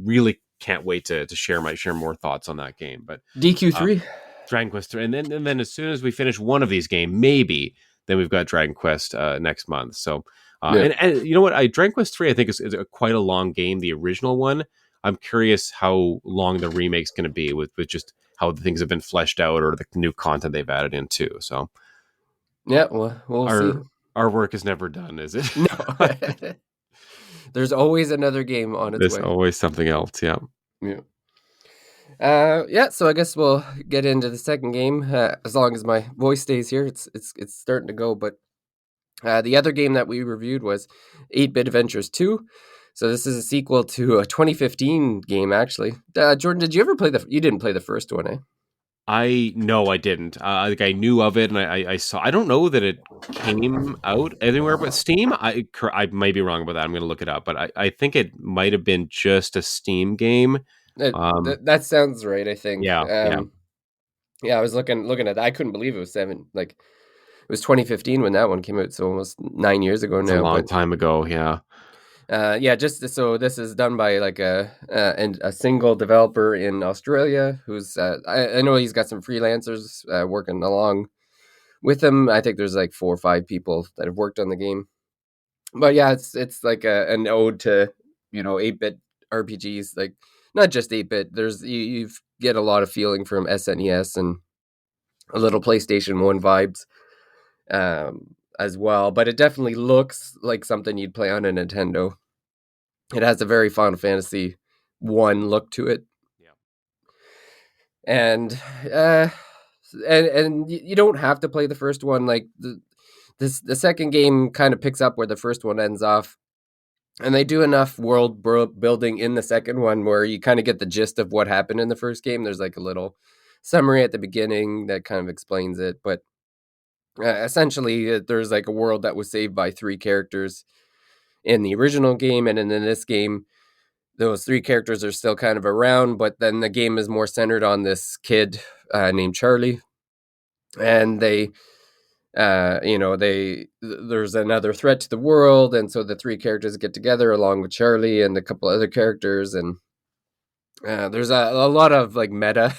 Speaker 2: really can't wait to share more thoughts on that game, but.
Speaker 1: DQ3.
Speaker 2: Dragon Quest 3, and then as soon as we finish one of these games, maybe then we've got Dragon Quest next month. So,
Speaker 1: Yeah.
Speaker 2: and you know what? Dragon Quest 3, I think is quite a long game. The original one, I'm curious how long the remake's going to be with just how the things have been fleshed out or the new content they've added into. So,
Speaker 1: Yeah, well, we'll see.
Speaker 2: our work is never done, is it?
Speaker 1: No. There's always another game on its
Speaker 2: There's
Speaker 1: way.
Speaker 2: always something else. Yeah.
Speaker 1: Yeah. Yeah, so I guess we'll get into the second game. As long as my voice stays here, it's starting to go. But the other game that we reviewed was 8-Bit Adventures 2. So this is a sequel to a 2015 game, actually. Jordan, did you ever play you didn't play the first one, eh?
Speaker 2: No, I didn't. Like I knew of it, and I saw. I don't know that it came out anywhere but Steam. I might be wrong about that. I'm going to look it up, but I think it might have been just a Steam game.
Speaker 1: That sounds right, I think.
Speaker 2: Yeah, yeah,
Speaker 1: Yeah, I was looking at that. I couldn't believe it was it was 2015 when that one came out, so almost 9 years ago
Speaker 2: it's a
Speaker 1: now.
Speaker 2: long
Speaker 1: But
Speaker 2: time ago. Yeah,
Speaker 1: yeah, just so this is done by like and a single developer in Australia who's I know he's got some freelancers working along with him. I think there's like 4 or 5 people that have worked on the game. But yeah, it's like an ode to 8-bit RPGs, like not just 8-bit. There's you get a lot of feeling from SNES and a little PlayStation 1 vibes as well, but it definitely looks like something you'd play on a Nintendo. It has a very Final Fantasy 1 look to it.
Speaker 2: yeah,
Speaker 1: And and you don't have to play the first one. Like the second game kind of picks up where the first one ends off. And they do enough world building in the second one where you kind of get the gist of what happened in the first game. There's like a little summary at the beginning that kind of explains it. But essentially, there's like a world that was saved by 3 characters in the original game. And in this game, those 3 characters are still kind of around. But then the game is more centered on this kid named Charlie. And there's another threat to the world, and so the 3 characters get together along with Charlie and a couple other characters, and there's a lot of like meta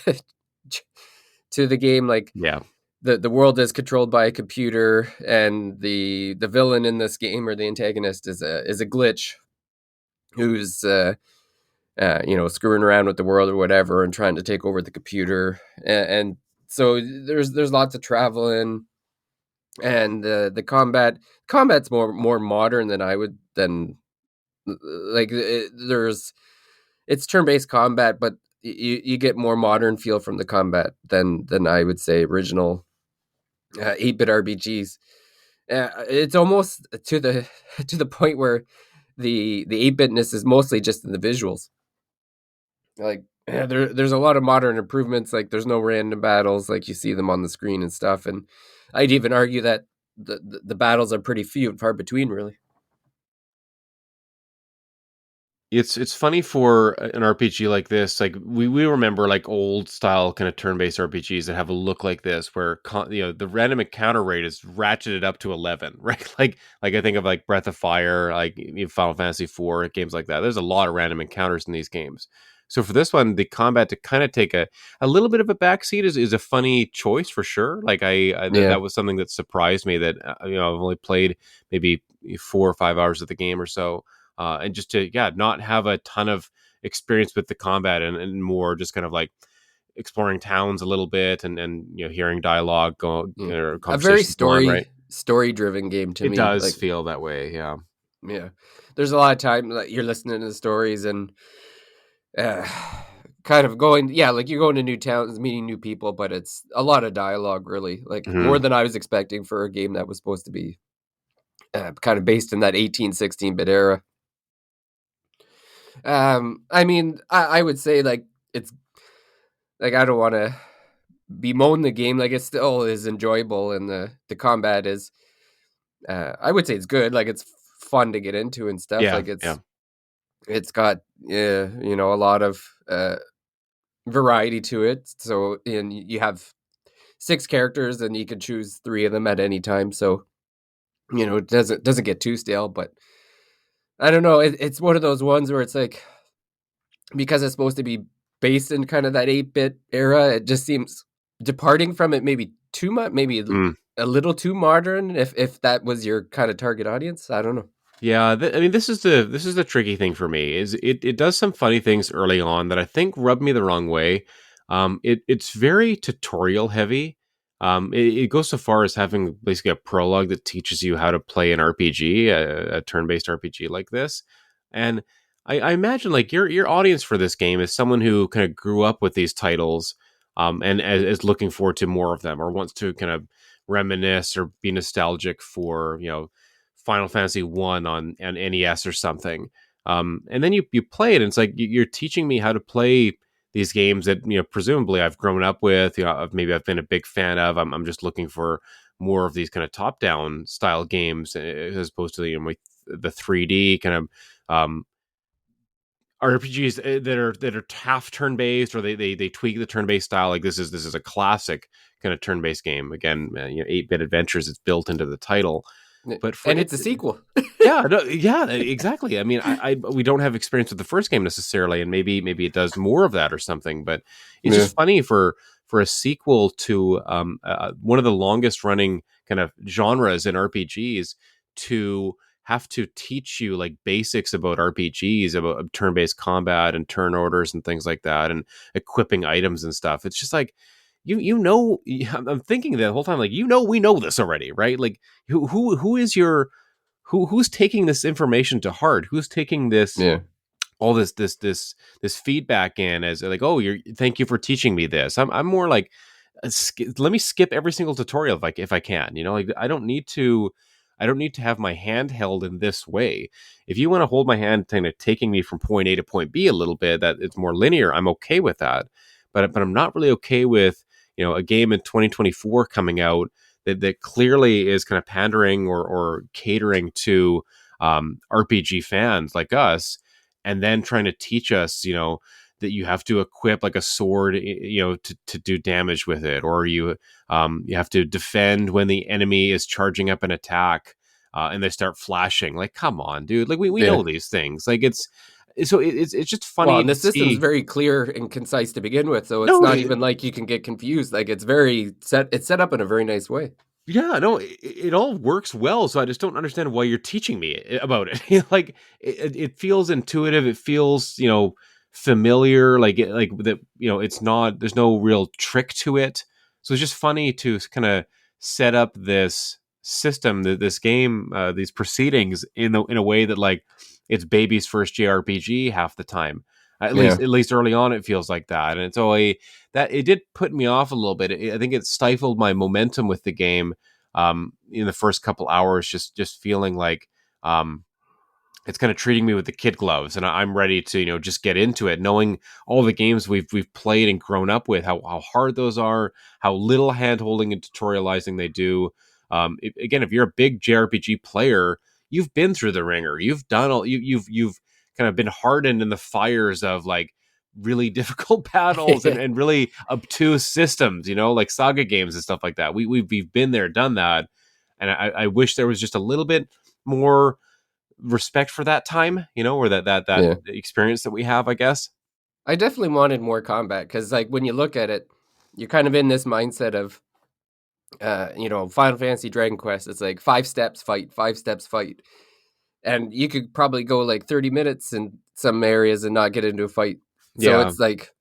Speaker 1: to the game. Like
Speaker 2: yeah.
Speaker 1: the world is controlled by a computer, and the villain in this game, or the antagonist, is a glitch who's screwing around with the world or whatever and trying to take over the computer, and so there's lots of traveling. And the combat's more modern than like it's turn-based combat, but you get more modern feel from the combat than I would say original 8-bit RPGs. It's almost to the to the point where the 8-bitness is mostly just in the visuals. Like there's a lot of modern improvements. Like there's no random battles, like you see them on the screen and stuff. And I'd even argue that the battles are pretty few and far between, really.
Speaker 2: It's funny for an RPG like this. Like we remember like old style kind of turn-based RPGs that have a look like this, where the random encounter rate is ratcheted up to 11, right? Like I think of like Breath of Fire, like Final Fantasy IV, games like that. There's a lot of random encounters in these games. So for this one, the combat to kind of take a little bit of a backseat is a funny choice for sure. Like
Speaker 1: Yeah.
Speaker 2: that was something that surprised me, that I've only played maybe 4 or 5 hours of the game or so, and just to not have a ton of experience with the combat, and more just kind of like exploring towns a little bit, and hearing dialogue go,
Speaker 1: Yeah.
Speaker 2: or
Speaker 1: A very
Speaker 2: conversations go on, right?
Speaker 1: story driven game to
Speaker 2: It
Speaker 1: me.
Speaker 2: does
Speaker 1: Like,
Speaker 2: feel that way, yeah.
Speaker 1: yeah, there's a lot of time like you're listening to the stories and uh, kind of going, yeah, like you're going to new towns, meeting new people, but it's a lot of dialogue, really, like more
Speaker 2: Hmm.
Speaker 1: than I was expecting for a game that was supposed to be kind of based in that 18-16-bit era. I mean, I would say like it's like I don't want to bemoan the game. Like it still is enjoyable, and the combat is. I would say it's good. Like it's fun to get into and stuff.
Speaker 2: Yeah,
Speaker 1: Like
Speaker 2: yeah.
Speaker 1: it's got a lot of variety to it. So and you have 6 characters, and you can choose 3 of them at any time. So it doesn't get too stale. But I don't know. It's one of those ones where it's like because it's supposed to be based in kind of that 8-bit era, it just seems departing from it maybe too much, maybe
Speaker 2: Mm.
Speaker 1: a little too modern. If that was your kind of target audience, I don't know.
Speaker 2: Yeah, I mean, this is the tricky thing for me. Is it does some funny things early on that I think rub me the wrong way. It's very tutorial heavy. It goes so far as having basically a prologue that teaches you how to play an RPG, a turn-based RPG like this. And I imagine like your audience for this game is someone who kind of grew up with these titles, and is looking forward to more of them, or wants to kind of reminisce or be nostalgic for Final Fantasy One on NES or something. And then you play it, and it's like you're teaching me how to play these games that presumably I've grown up with. Maybe I've been a big fan of. I'm just looking for more of these kind of top down style games, as opposed to like the 3D kind of RPGs that are half turn based, or they tweak the turn based style. Like this is a classic kind of turn based game. Again, 8-bit adventures. It's built into the title, but for
Speaker 1: And
Speaker 2: it.
Speaker 1: it's a sequel.
Speaker 2: Yeah, no, yeah, exactly. I mean, we don't have experience with the first game necessarily, and maybe it does more of that or something. But it's
Speaker 1: Yeah.
Speaker 2: just funny for a sequel to one of the longest running kind of genres in RPGs to have to teach you like basics about RPGs, about turn-based combat and turn orders and things like that, and equipping items and stuff. It's just like I'm thinking the whole time, like we know this already, right? Like who is your who's taking this information to heart? Who's taking
Speaker 1: Yeah.
Speaker 2: all this feedback in as like, oh, thank you for teaching me this. I'm more like, let me skip every single tutorial if I can. Like I don't need to have my hand held in this way. If you want to hold my hand, kind of taking me from point A to point B a little bit, that it's more linear, I'm okay with that. But I'm not really okay with a game in 2024 coming out that clearly is kind of pandering or catering to RPG fans like us, and then trying to teach us, that you have to equip like a sword, to do damage with it, or you have to defend when the enemy is charging up an attack, and they start flashing. Like, come on, dude! Like we
Speaker 1: Yeah.
Speaker 2: know these things. Like it's just
Speaker 1: Well,
Speaker 2: funny
Speaker 1: and the
Speaker 2: to
Speaker 1: system's
Speaker 2: see.
Speaker 1: very clear and concise to begin with, so it's
Speaker 2: No,
Speaker 1: not even like you can get confused. Like it's set up in a very nice way.
Speaker 2: yeah, no, it all works well. So I just don't understand why you're teaching me about it. Like it feels intuitive. It feels, familiar. Like that, it's not, there's no real trick to it. So it's just funny to kind of set up this system, this game, these proceedings in a way that like it's baby's first JRPG half the time.
Speaker 1: Yeah.
Speaker 2: At least early on, it feels like that, and so that it did put me off a little bit. I think it stifled my momentum with the game in the first couple hours, just feeling like it's kind of treating me with the kid gloves, and I'm ready to just get into it, knowing all the games we've played and grown up with, how hard those are, how little hand holding and tutorializing they do. Again, if you're a big JRPG player, you've been through the ringer, you've done all you've kind of been hardened in the fires of like really difficult battles and really obtuse systems, like saga games and stuff like that. We've been there, done that, and I wish there was just a little bit more respect for that time, or that
Speaker 1: Yeah.
Speaker 2: experience that we have, I guess.
Speaker 1: I definitely wanted more combat because, like, when you look at it, you're kind of in this mindset of, Final Fantasy, Dragon Quest. It's like 5 steps fight, 5 steps fight, and you could probably go like 30 minutes in some areas and not get into a fight. So
Speaker 2: Yeah,
Speaker 1: it's like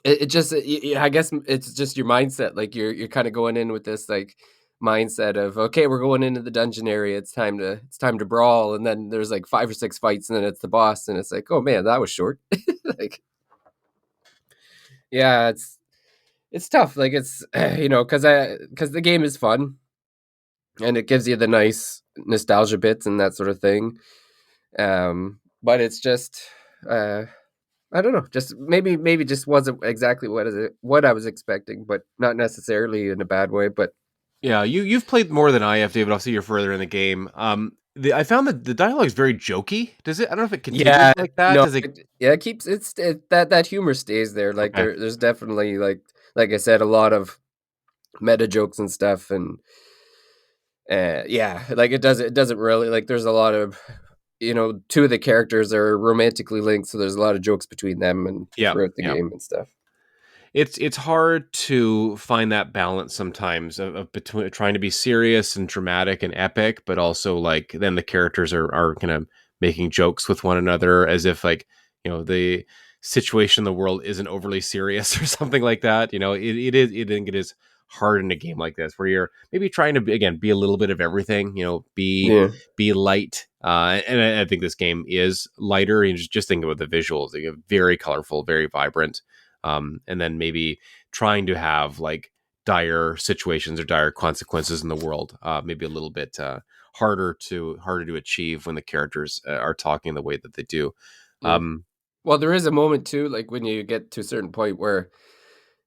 Speaker 1: I guess it's just your mindset. Like you're kind of going in with this like mindset of, okay, we're going into the dungeon area. It's time to brawl, and then there's like 5 or 6 fights, and then it's the boss, and it's like, oh man, that was short. Like, yeah, it's tough. Like it's because the game is fun and it gives you the nice nostalgia bits and that sort of thing. But it's just I don't know, just maybe just wasn't exactly what I was expecting, but not necessarily in a bad way. But
Speaker 2: yeah. You've played more than I have, David. I'll see you're further in the game. I found that the dialogue is very jokey. Does it? I don't know if it continues
Speaker 1: yeah,
Speaker 2: like that.
Speaker 1: no,
Speaker 2: Does it?
Speaker 1: it keeps that humor stays there. Like
Speaker 2: Okay.
Speaker 1: there's definitely like I said, a lot of meta jokes and stuff, and yeah, like it doesn't really like. There's a lot of two of the characters are romantically linked, so there's a lot of jokes between them and
Speaker 2: Yeah,
Speaker 1: throughout the
Speaker 2: yeah.
Speaker 1: game and stuff.
Speaker 2: It's hard to find that balance sometimes of between trying to be serious and dramatic and epic, but also like then the characters are kind of making jokes with one another as if like the situation in the world isn't overly serious or something like that. I think it is hard in a game like this where you're maybe trying to again be a little bit of everything.
Speaker 1: Yeah,
Speaker 2: Be light, and I think this game is lighter. And just think about the visuals; they're very colorful, very vibrant, and then maybe trying to have like dire situations or dire consequences in the world, maybe a little bit harder to achieve when the characters are talking the way that they do.
Speaker 1: yeah.
Speaker 2: Um,
Speaker 1: Well, there is a moment too, like when you get to a certain point where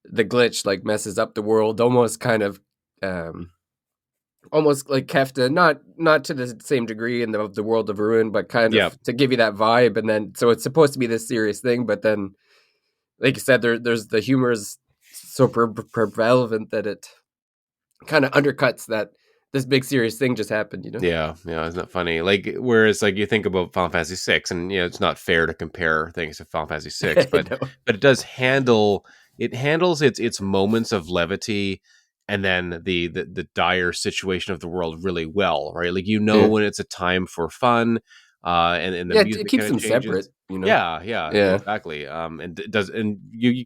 Speaker 1: the glitch like messes up the world, um, almost like Kefta, not to the same degree in the world of ruin, but kind
Speaker 2: yeah,
Speaker 1: of to give you that vibe. And then so it's supposed to be this serious thing, but then, like you said, there's the humor is so prevalent that it kind of undercuts that this big serious thing just happened.
Speaker 2: yeah, yeah. Isn't that funny? Like, whereas like you think about Final Fantasy VI, and it's not fair to compare things to Final Fantasy VI,
Speaker 1: I know.
Speaker 2: but it handles its moments of levity and then the dire situation of the world really well, right? Like
Speaker 1: Yeah,
Speaker 2: when it's a time for fun, and the
Speaker 1: yeah. It
Speaker 2: music
Speaker 1: keeps
Speaker 2: kind of
Speaker 1: them separate.
Speaker 2: changes. Yeah, yeah,
Speaker 1: Yeah,
Speaker 2: exactly. And it does, and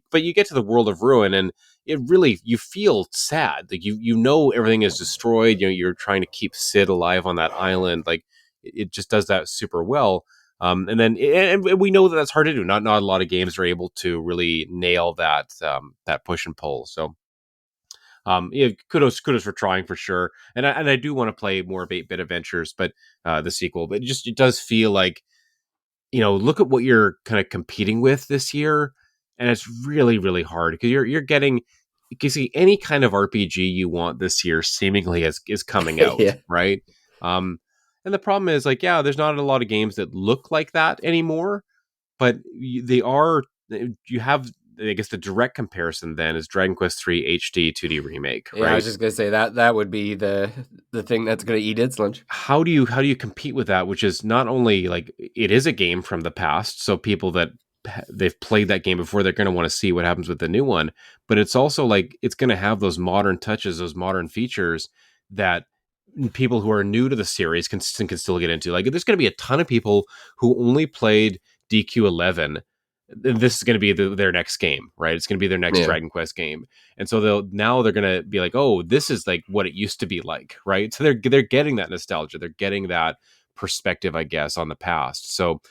Speaker 2: but you get to the world of ruin, and it really you feel sad. Like everything is destroyed. You're trying to keep Sid alive on that island. Like it just does that super well. And then and we know that that's hard to do. Not a lot of games are able to really nail that push and pull. So yeah, kudos for trying for sure. And I do want to play more of 8-bit adventures, but the sequel. But it does feel like look at what you're kind of competing with this year, and it's really really hard because you're getting you can see any kind of RPG you want this year seemingly is coming out,
Speaker 1: yeah,
Speaker 2: right? Um, and the problem is like, yeah, there's not a lot of games that look like that anymore, but they are. You have, I guess, the direct comparison then is Dragon Quest III HD 2D remake,
Speaker 1: yeah. I was
Speaker 2: right?
Speaker 1: just gonna say that would be the thing that's gonna eat its lunch.
Speaker 2: How do you compete with that, which is not only like it is a game from the past, so people that they've played that game before, they're going to want to see what happens with the new one, but it's also like it's going to have those modern touches, those modern features that people who are new to the series can still get into. Like there's going to be a ton of people who only played DQ11. This is going to be their next game, right? It's going to be their next
Speaker 1: Yeah,
Speaker 2: Dragon Quest game, and so they're going to be like, oh, this is like what it used to be like, right? So they're getting that nostalgia, they're getting that perspective, I guess, on the past. So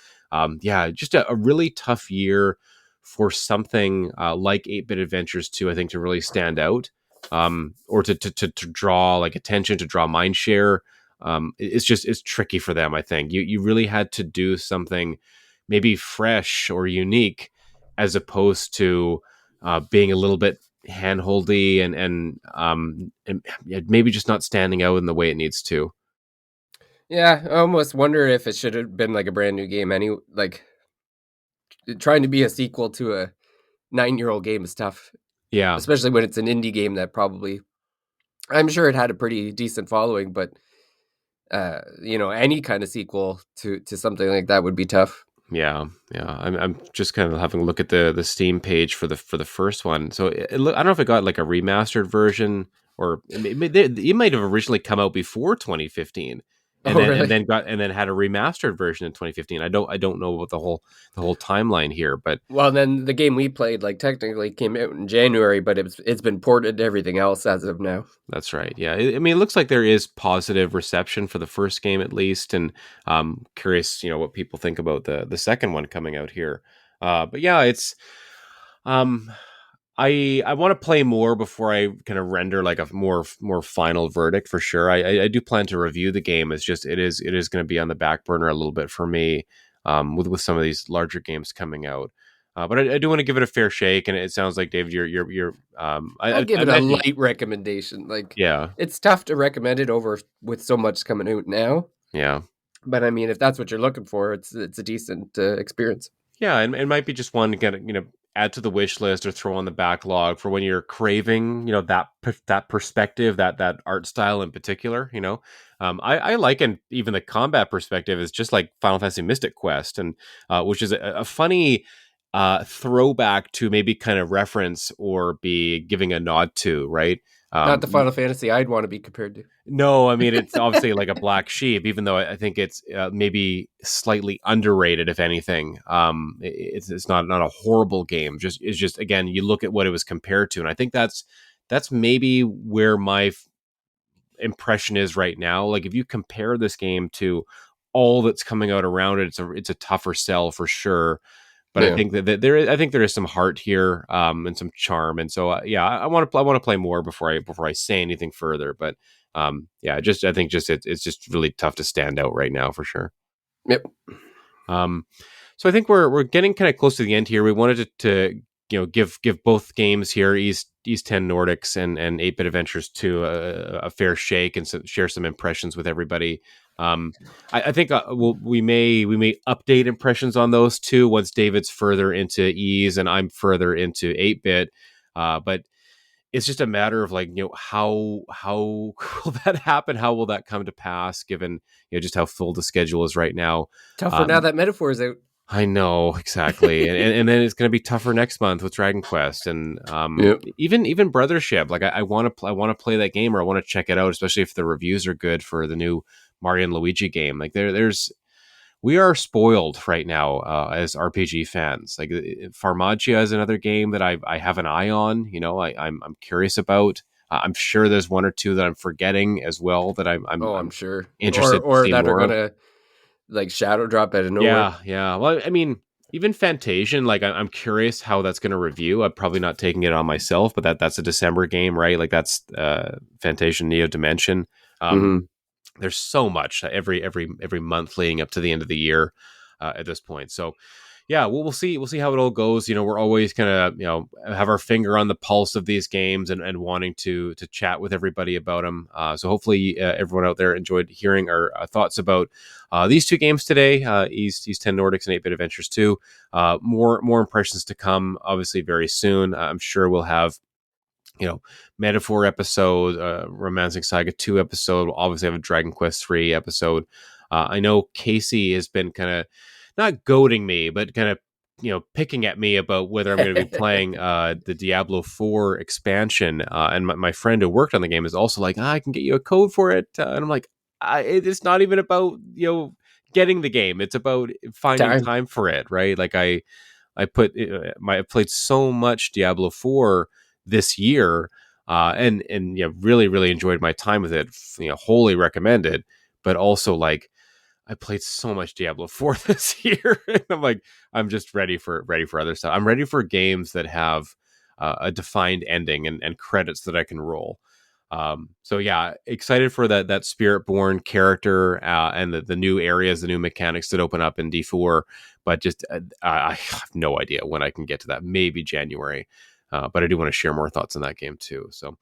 Speaker 2: yeah, just a really tough year for something like 8-Bit Adventures 2, I think, to really stand out, or to draw like attention, to draw mind share. It's tricky for them. I think you really had to do something maybe fresh or unique, as opposed to being a little bit handholdy and maybe just not standing out in the way it needs to.
Speaker 1: Yeah, I almost wonder if it should have been like a brand new game. Like trying to be a sequel to a 9-year-old game is tough,
Speaker 2: Yeah,
Speaker 1: especially when it's an indie game that probably, I'm sure it had a pretty decent following, but any kind of sequel to something like that would be tough.
Speaker 2: yeah. I'm just kind of having a look at the Steam page for the first one. So I don't know if it got like a remastered version, or it might have originally come out before 2015, and
Speaker 1: Oh,
Speaker 2: then
Speaker 1: really?
Speaker 2: had a remastered version in 2015. I don't know about the whole timeline here, but
Speaker 1: Well, then the game we played, like, technically came out in January, but it's been ported to everything else as of now.
Speaker 2: that's right. Yeah, I mean, it looks like there is positive reception for the first game at least, and curious, what people think about the second one coming out here. But yeah, it's um I want to play more before I kind of render like a more final verdict for sure. I do plan to review the game. It's just it is going to be on the back burner a little bit for me, with some of these larger games coming out. But I do want to give it a fair shake, and it sounds like David, you're
Speaker 1: I'd give
Speaker 2: I
Speaker 1: it a
Speaker 2: imagine,
Speaker 1: light recommendation. Like,
Speaker 2: yeah,
Speaker 1: it's tough to recommend it over with so much coming out now.
Speaker 2: yeah.
Speaker 1: But I mean, if that's what you're looking for, it's a decent experience.
Speaker 2: Yeah, and it might be just one to get, add to the wish list or throw on the backlog for when you're craving, that perspective, that art style in particular. I like, and even the combat perspective is just like Final Fantasy Mystic Quest, and which is a funny throwback to maybe kind of reference or be giving a nod to, right?
Speaker 1: Not the Final Fantasy I'd want to be compared to.
Speaker 2: No, I mean, it's obviously like a black sheep, even though I think it's maybe slightly underrated, if anything. It's not a horrible game. It's just, again, you look at what it was compared to, and I think that's maybe where my impression is right now. Like, if you compare this game to all that's coming out around it, it's a tougher sell for sure. But I
Speaker 1: Yeah.
Speaker 2: think that I think there is some heart here, and some charm, and so yeah, I want to play more before I say anything further. But yeah, I think just it's just really tough to stand out right now for sure.
Speaker 1: Yep.
Speaker 2: Um, so I think we're getting kind of close to the end here. We wanted to give both games here, East 10 Nordics and 8-Bit Adventures 2, a fair shake, and share some impressions with everybody. I think we may update impressions on those two once David's further into Ease and I'm further into 8-Bit. But it's just a matter of, like, how will that happen? How will that come to pass, given just how full the schedule is right now?
Speaker 1: Tougher now that Metaphor is out.
Speaker 2: I know, exactly, and then it's going to be tougher next month with Dragon Quest, and
Speaker 1: Yep.
Speaker 2: even Brothership. Like, I want to play that game, or I want to check it out, especially if the reviews are good for the new Mario and Luigi game. Like, we are spoiled right now as RPG fans. Like, Farmagia is another game that I have an eye on. I'm curious about. I'm sure there's one or two that I'm forgetting as well that
Speaker 1: Oh, I'm
Speaker 2: I'm
Speaker 1: sure.
Speaker 2: interested to
Speaker 1: Or
Speaker 2: see
Speaker 1: that are
Speaker 2: more of.
Speaker 1: gonna like shadow drop out of nowhere.
Speaker 2: Yeah, yeah. Well, I mean, even Fantasian, like, I'm curious how that's going to review. I'm probably not taking it on myself, but that's a December game, right? Like, that's Fantasian Neo Dimension. Um,
Speaker 1: Mm-hmm.
Speaker 2: there's so much every month leading up to the end of the year at this point. So yeah, we'll see. We'll see how it all goes. We're always kind of have our finger on the pulse of these games, and wanting to chat with everybody about them. So hopefully everyone out there enjoyed hearing our thoughts about these two games today, East 10 Nordics and 8-Bit Adventures 2. More impressions to come, obviously, very soon. I'm sure we'll have Metaphor episode, Romancing Saga 2 episode. We'll obviously have a Dragon Quest 3 episode. I know Casey has been kind of not goading me, but kind of picking at me about whether I'm going to be playing the Diablo 4 expansion. And my friend who worked on the game is also like, I can get you a code for it. And I'm like, it's not even about getting the game. It's about finding
Speaker 1: Time.
Speaker 2: time for it, right? Like, I played so much Diablo 4 this year, and really, really enjoyed my time with it. Wholly recommend it. But also, like, I played so much Diablo 4 this year. I'm like, I'm just ready for other stuff. I'm ready for games that have a defined ending and credits that I can roll. So yeah, excited for that Spirit-born character and the new areas, the new mechanics that open up in D4. But just I have no idea when I can get to that. Maybe January. But I do want to share more thoughts on that game too. So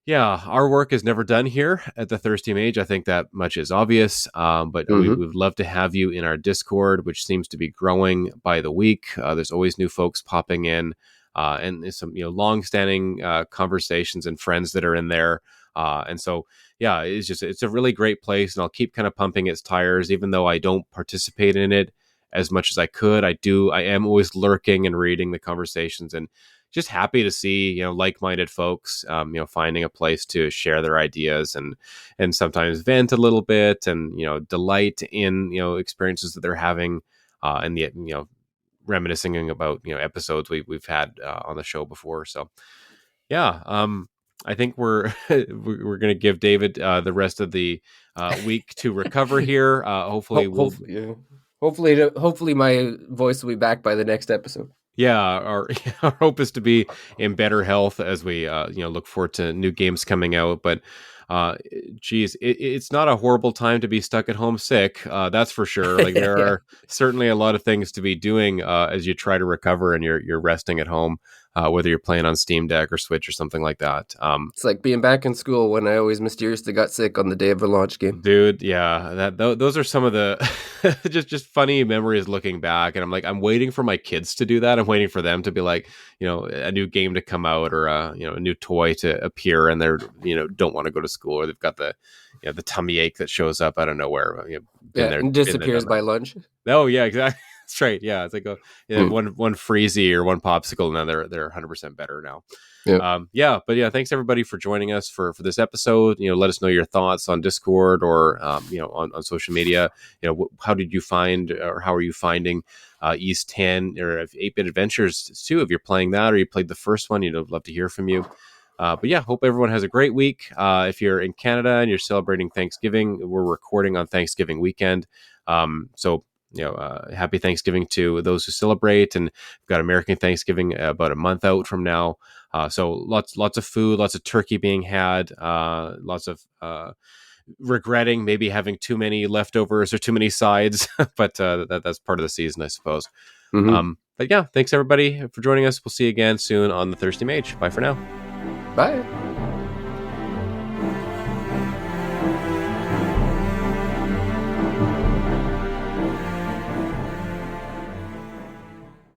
Speaker 2: yeah, our work is never done here at the Thirsty Mage. I think that much is obvious. But we would love to have you in our Discord, which seems to be growing by the week. There's always new folks popping in, and there's some long-standing conversations and friends that are in there. And so, yeah, it's a really great place, and I'll keep kind of pumping its tires, even though I don't participate in it as much as I could. I am always lurking and reading the conversations and just happy to see like-minded folks finding a place to share their ideas and sometimes vent a little bit and delight in experiences that they're having and the reminiscing about episodes we've had on the show before. So yeah, I think we're we're going to give David the rest of the week to recover here. Hopefully
Speaker 1: Hopefully my voice will be back by the next episode.
Speaker 2: Yeah, our hope is to be in better health as we look forward to new games coming out. But geez, it's not a horrible time to be stuck at home sick. That's for sure. Like there are certainly a lot of things to be doing as you try to recover and you're resting at home. Whether you're playing on Steam Deck or Switch or something like that.
Speaker 1: It's like being back in school when I always mysteriously got sick on the day of a launch game.
Speaker 2: Dude, yeah, those are some of the just funny memories looking back. And I'm waiting for my kids to do that. I'm waiting for them to be like, a new game to come out or a new toy to appear, and they're don't want to go to school, or they've got the the tummy ache that shows up out of nowhere.
Speaker 1: And disappears by lunch.
Speaker 2: Oh yeah, exactly. That's right. Yeah, it's like one freezy or one popsicle, and then they're 100% better now. But thanks everybody for joining us for this episode. Let us know your thoughts on Discord or on social media. How did you find, or how are you finding East 10 or 8-Bit Adventures too? If you're playing that or you played the first one, love to hear from you. But yeah, hope everyone has a great week. If you're in Canada and you're celebrating Thanksgiving, we're recording on Thanksgiving weekend. Happy Thanksgiving to those who celebrate, and we've got American Thanksgiving about a month out from now. So lots of food, lots of turkey being had, lots of regretting maybe having too many leftovers or too many sides, but that's part of the season, I suppose. But yeah, thanks everybody for joining us. We'll see you again soon on the Thirsty Mage. Bye for now.
Speaker 1: Bye.